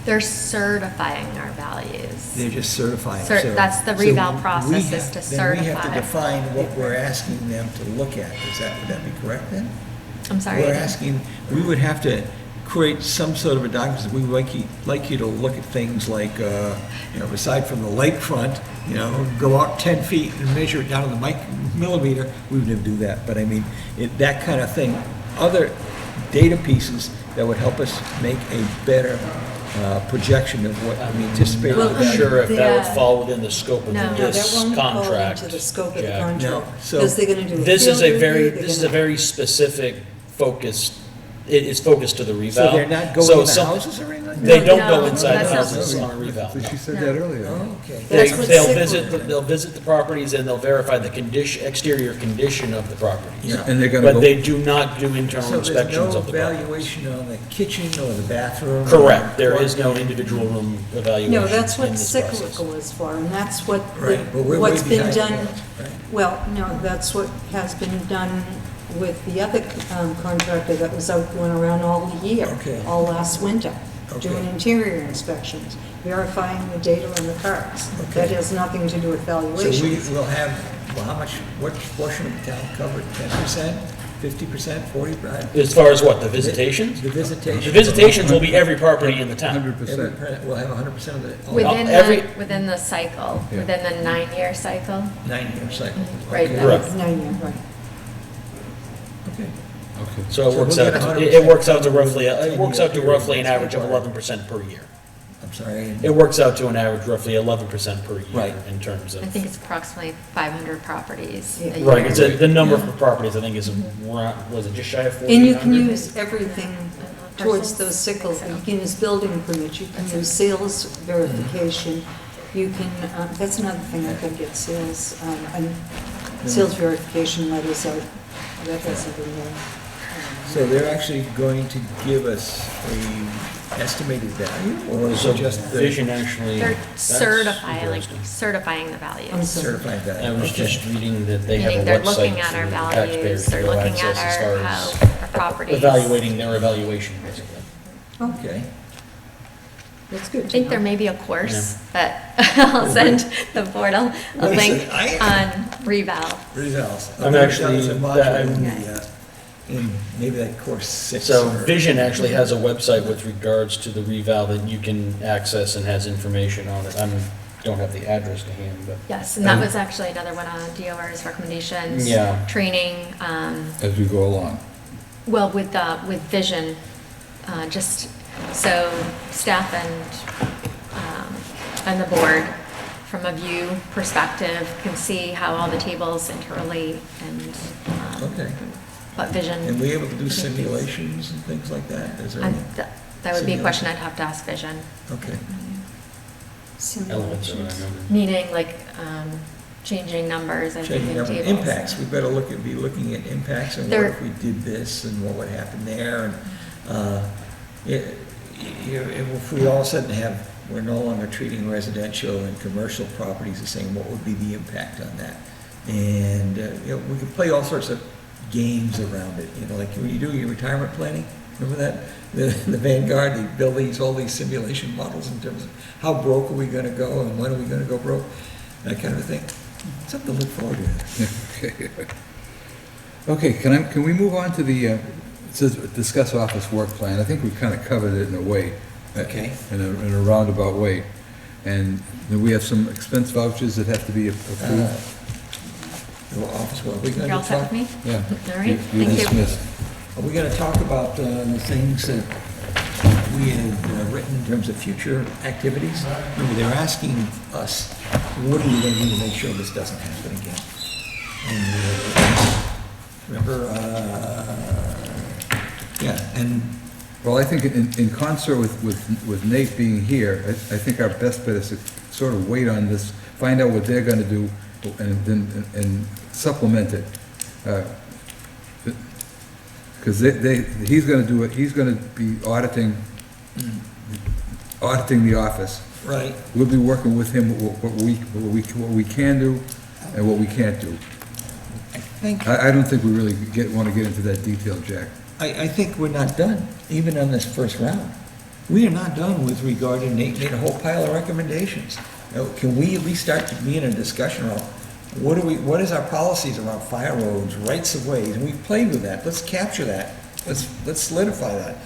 They're certifying our values.
They're just certifying.
That's the reval process, is to
Then we have to
certify.
define what we're asking them to look at. Would that be correct then?
I'm sorry.
We would have to create some sort of a document. We would like you to look at things like, aside from the lakefront, go out 10 feet and measure it down to the millimeter. We would never do that. But I mean, that kind of thing. Other data pieces that would help us make a better projection of what we anticipate.
I'm not sure if that would fall within the scope of
No.
this
That won't fall
contract.
into the scope of the
Jack.
contract.
So-
Because they're going to do a
This
field
is a
review,
very,
they're
this is a
gonna-
very specific focused, it's focused to the reval.
So they're not going
So
in the
some-
houses or anything?
They don't
No,
go inside the
that's not-
houses on a reval.
She said that earlier.
Oh, okay.
They,
That's what's
they'll
cyclical.
visit the properties and they'll verify the exterior condition of the properties.
Yeah.
And they're gonna
But
go,
they do not do internal
So there's
inspections
no
of the properties.
valuation on the kitchen or the bathroom?
Correct, there is no individual room evaluation
No, that's
in
what
this process.
cyclical is for, and that's what,
Right, but we're
what's
way
been
behind
done.
that, right?
Well, no, that's what has been done with the other contractor that was out going around all year,
Okay.
all last winter. doing interior inspections, verifying the data on the cars. That has nothing to do with
So
valuations.
we will have, well, how much, what portion of the town covered? 10%, 50%, 40%?
As far as what, the visitations?
The visitations.
The visitations will be every property in the town.
100%.
We'll have 100% of the,
Within the cycle,
Yeah.
within the 9-year cycle.
9-year cycle.
Right,
Okay.
that was
9 years, right.
Okay.
Okay.
So
So
it works
we'll
out,
get 100%
it works out to
covered
roughly,
within
it works out to
10-year
roughly an
period.
average of 11% per year.
I'm sorry.
It works out to an average roughly 11% per year
Right.
in terms of.
I think it's approximately 500 proproperties a
Right,
year.
it's the number of properties, I think, is around, was it just shy of 4,800?
And you can use everything towards those cycles. You can use building permits, you can use sales verification, you can, that's another thing I could get sales, and sales verification letters out. That hasn't been done.
So they're actually going to give us a estimated value, or is
So
it just the
Vision actually.
They're
that's
certifying the
I'm
values.
sorry.
certified value?
I was
Okay.
just reading that they have a
Meaning
website.
they're looking at our
for
values,
taxpayers to
they're
go
looking at
access as far
our,
as
how our properties.
evaluating their evaluation, basically.
Okay.
That's good
I
to
think there
know.
may be a course that I'll send the board a link on reval.
Results.
I'm actually-
That was a module in the, in maybe that course 6.
So
or-
Vision actually has a website with regards to the reval that you can access and has information on it. Don't have the address to hand, but.
Yes, and that was actually another one on DOR's recommendations.
Yeah.
Training,
As we go along.
well, with Vision, just so staff and the board, from a view perspective, can see how all the tables interrelate and
Okay.
what Vision.
And we able to do simulations and things like that? Is there any?
That would be a question I'd have to ask Vision.
Okay.
Elements of it, I
Simulations.
remember.
Meaning like changing numbers, I think,
Checking
in
out
tables.
impacts, we better be looking at impacts and what
There-
if we did this and what would happen there and, if we all of a sudden we're no longer treating residential and commercial properties the same, what would be the impact on that? And, we could play all sorts of games around it, like when you do your retirement planning, remember that? The Vanguard, they build all these simulation models in terms of how broke are we gonna go and when are we gonna go broke, that kind of a thing. Something to look forward to.
Okay. Okay, can we move on to the, it says discuss office work plan. I think we've kind of covered it in a way.
Okay.
In a roundabout way. And then we have some expense vouchers that have to be approved.
Office, what are we gonna
You're all set
talk?
with me?
Yeah.
All right,
You're
thank you.
dismissed.
Are we gonna talk about the things that we had written in terms of future activities? Remember, they're asking us, what are we gonna do to make sure this doesn't happen again? And, remember, yeah, and
Well, I think in concert with Nate being here, I think our best bet is to sort of wait on this, find out what they're gonna do, and then, and supplement it. Because he's gonna do it, he's gonna be auditing the office.
Right.
We'll be working with him, what we can do and what we can't do. I don't think we really wanna get into that detail, Jack.
I think we're not done, even on this first round. We are not done with regard to Nate made a whole pile of recommendations. Can we at least start to be in a discussion around, what is our policies around fire roads, rights of ways, and we've played with that, let's capture that, let's solidify that.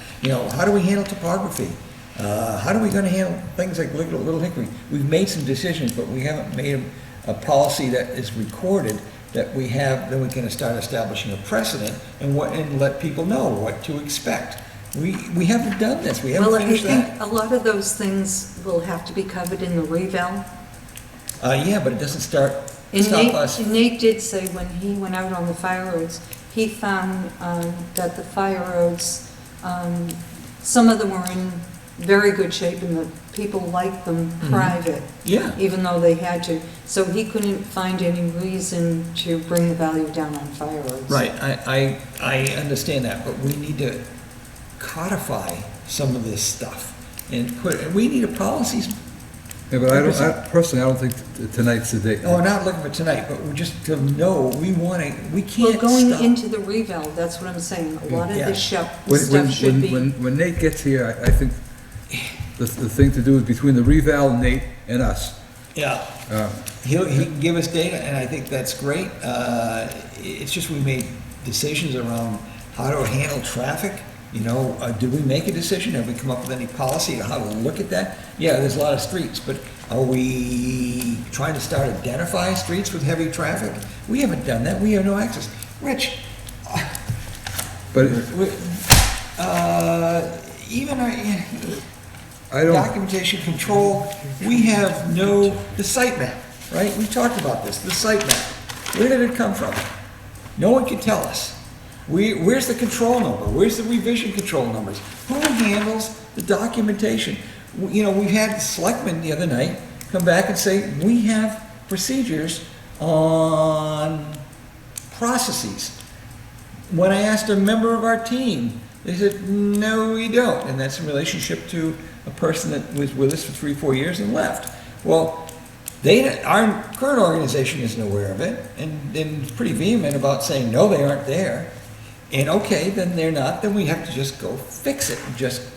How do we handle topography? How are we gonna handle things like Little Hickory? We've made some decisions, but we haven't made a policy that is recorded that we have, then we can start establishing a precedent and let people know what to expect. We haven't done this, we haven't
Well, I
finished
think
that.
a lot of those things will have to be covered in the reval.
Yeah, but it doesn't stop
And
us.
Nate did say when he went out on the fire roads, he found that the fire roads, some of them were in very good shape and the people liked them private.
Yeah.
Even though they had to. So he couldn't find any reason to bring the value down on fire roads.
Right, I understand that, but we need to codify some of this stuff and we need a policies.
Yeah, but personally, I don't think tonight's the day.
No, we're not looking for tonight, but we're just to know, we
Well,
can't
going
stop.
into the reval, that's what I'm saying. A lot of
Yeah.
this stuff
When
should be.
Nate gets here, I think the thing to do is between the reval, Nate, and us.
Yeah. He can give us data, and I think that's great. It's just we made decisions around how to handle traffic. You know, did we make a decision? Have we come up with any policy on how to look at that? Yeah, there's a lot of streets, but are we trying to start identifying streets with heavy traffic? We haven't done that. We have no access. Rich,
But
even our documentation control, we have the site map, right? We talked about this, the site map. Where did it come from? No one can tell us. Where's the control number? Where's the revision control numbers? Who handles the documentation? You know, we had the selectmen the other night come back and say, we have procedures on processes. When I asked a member of our team, they said, no, we don't. And that's in relationship to a person that was with us for 3-4 years and left. Well, our current organization isn't aware of it, and it's pretty vehement about saying, no, they aren't there. And okay, then they're not, then we have to just go fix it and just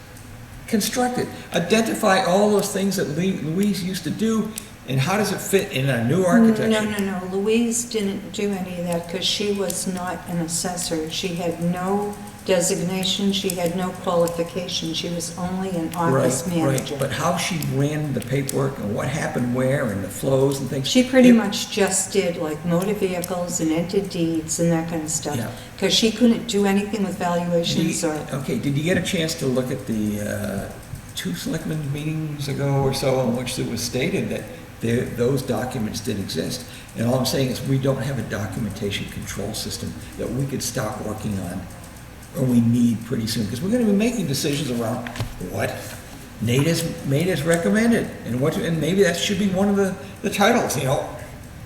construct it. Identify all those things that Louise used to do, and how does it fit in our new architecture?
No. Louise didn't do any of that because she was not an assessor. She had no designation, she had no qualification. She was only an office manager.
Right, but how she ran the paperwork and what happened where and the flows and things.
She pretty much just did like motor vehicles and entered deeds and that kind of stuff.
Yeah.
Because she couldn't do anything with valuations or...
Okay, did you get a chance to look at the 2 selectmen meetings ago or so in which it was stated that those documents did exist? And all I'm saying is we don't have a documentation control system that we could start working on, or we need pretty soon, because we're going to be making decisions around what Nate has recommended, and maybe that should be one of the titles, you know,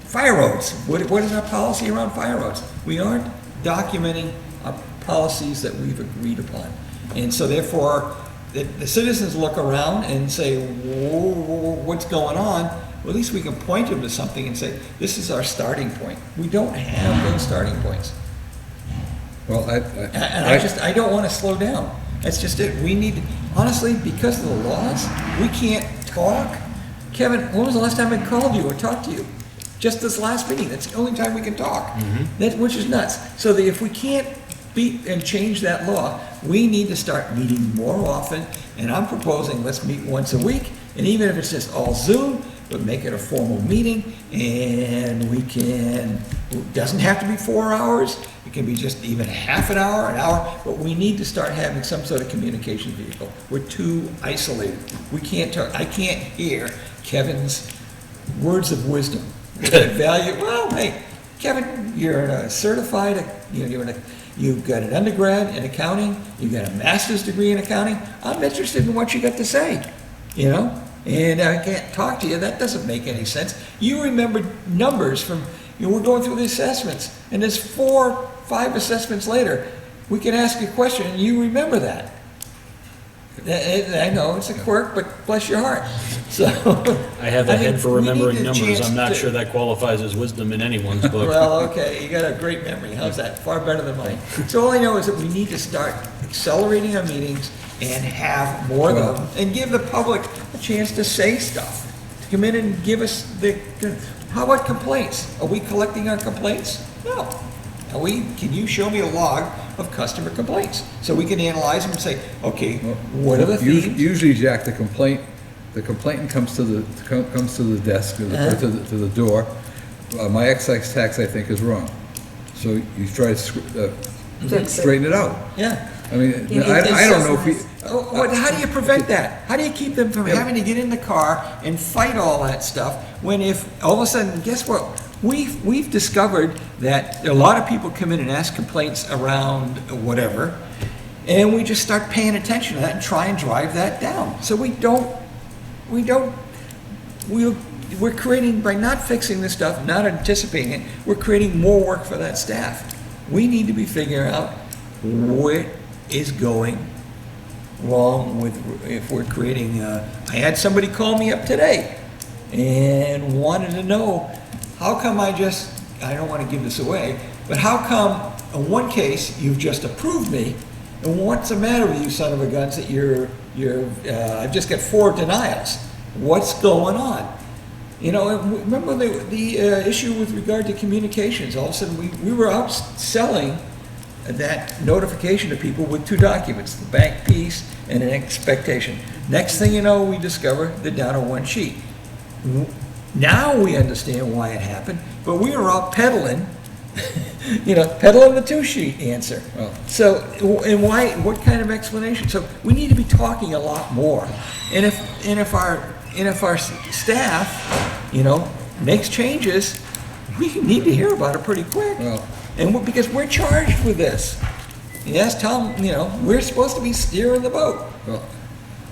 fire roads. What is our policy around fire roads? We aren't documenting our policies that we've agreed upon. And so therefore, the citizens look around and say, whoa, what's going on? Well, at least we can point them to something and say, this is our starting point. We don't have those starting points.
Well,
I don't want to slow down. That's just it. We need, honestly, because of the laws, we can't talk. Kevin, when was the last time I called you or talked to you? Just this last meeting. That's the only time we can talk, which is nuts. So that if we can't beat and change that law, we need to start meeting more often. And I'm proposing let's meet once a week. And even if it's just all Zoom, but make it a formal meeting, and we can, it doesn't have to be 4 hours, it can be just even half an hour, but we need to start having some sort of communication vehicle. We're too isolated. We can't talk, I can't hear Kevin's words of wisdom. Value, well, hey, Kevin, you're a certified, you've got an undergrad in accounting, you've got a master's degree in accounting, I'm interested in what you got to say, you know? And I can't talk to you, that doesn't make any sense. You remember numbers from, we're going through the assessments, and there's 4, 5 assessments later, we can ask you a question, and you remember that. I know, it's a quirk, but bless your heart. So
I have a head for remembering
we need a
numbers.
chance
I'm not
to-
sure that qualifies as wisdom in anyone's book.
Well, okay, you got a great memory, how's that? Far better than mine. So all I know is that we need to start accelerating our meetings and have more of them, and give the public a chance to say stuff, to come in and give us how about complaints? Are we collecting our complaints? No. Can you show me a log of customer complaints? So we can analyze them and say, okay, what are the themes?
Usually, Jack, the complainant comes to the desk, or to the door. My excise tax, I think, is wrong. So you try to straighten it out.
Yeah.
I mean, I don't know if we...
How do you prevent that? How do you keep them from having to get in the car and fight all that stuff when if all of a sudden, guess what? We've discovered that a lot of people come in and ask complaints around whatever, and we just start paying attention to that and try and drive that down. So we're creating, by not fixing this stuff, not anticipating it, we're creating more work for that staff. We need to be figuring out what is going wrong if we're creating, I had somebody call me up today and wanted to know, how come I don't want to give this away, but how come in one case you've just approved me, and what's the matter with you son of a guns that you're I've just got 4 denials. What's going on? You know, and remember the issue with regard to communications. All of a sudden, we were out selling that notification to people with 2 documents, the bank piece and an expectation. Next thing you know, we discover they're down to 1 sheet. Now we understand why it happened, but we were out peddling, peddling the 2-sheet answer.
Well.
So, and why, what kind of explanation? So we need to be talking a lot more. And if our staff, makes changes, we need to hear about it pretty quick.
Well.
And because we're charged with this. Yes, tell them, we're supposed to be steering the boat.
Well,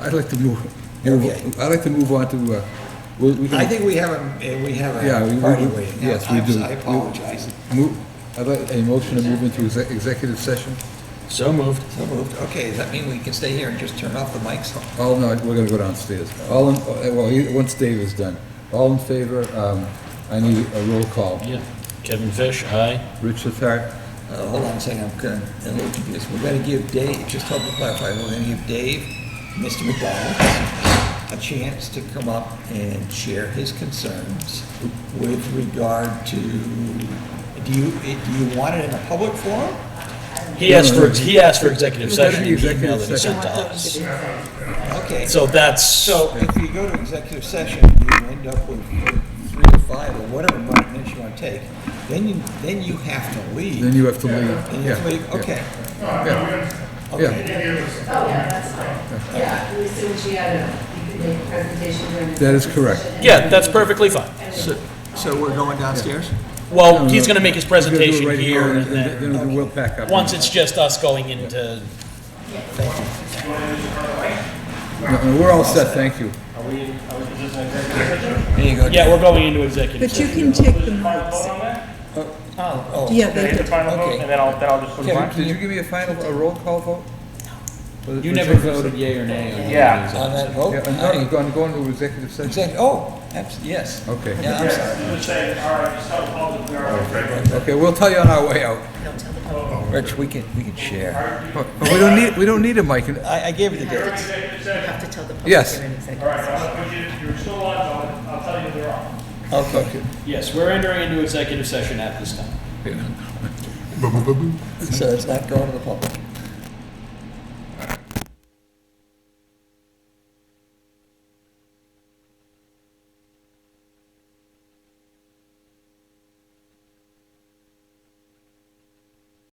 I'd like to move
Okay.
I'd like to move on to, we can.
I think we have a party waiting.
Yes, we do.
I apologize.
I'd like a motion to move into executive session.
So moved.
So moved. Okay, does that mean we can stay here and just turn off the mics?
Oh, no, we're gonna go downstairs. Once Dave is done. All in favor, I need a roll call.
Yeah. Kevin Fish, aye.
Rich Letarte,
Hold on a second, I'm kind of a little confused. We're going to give Dave, just help me clarify, we're going to give Dave, Mr. McDonald, a chance to come up and share his concerns with regard to, do you want it in a public forum?
He asked for executive session.
Be executive
Email that he
session.
sent to us.
Okay.
So that's.
So if you go to executive session, you end up with 3 to 5 or whatever minutes you want to take, then you have to leave.
then you have to leave.
Then you have to leave, okay.
Yeah.
Okay.
Oh, yeah, that's fine. Yeah, we assumed she had you could make a presentation during the.
That is correct.
Yeah, that's perfectly fine.
So we're going downstairs?
Well, he's gonna make his
We're gonna do it
presentation
right
here,
now,
and then,
we'll pack up.
once it's just us going into,
No, we're all set, thank you.
There you go.
yeah, we're going into executive
But you
session.
can take the mics.
Oh.
Yeah, they did.
Okay.
And then I'll just.
Kevin, did you give me a roll call vote?
You never voted yay or nay on
Yeah.
On that vote?
Yeah, I'm going to executive session.
Yes.
Okay.
Yeah, I'm sorry.
Just say, all right, just tell the public we are.
Okay, we'll tell you on our way out.
Rich, we can share.
But we don't need a mic.
I gave you the dates.
Have to tell the public
Yes.
you're in
All
executive
right,
session.
I'll put you, you're still on, so I'll tell you they're on.
Okay.
Yes, we're entering into executive session at this time.
So it's not going to the public.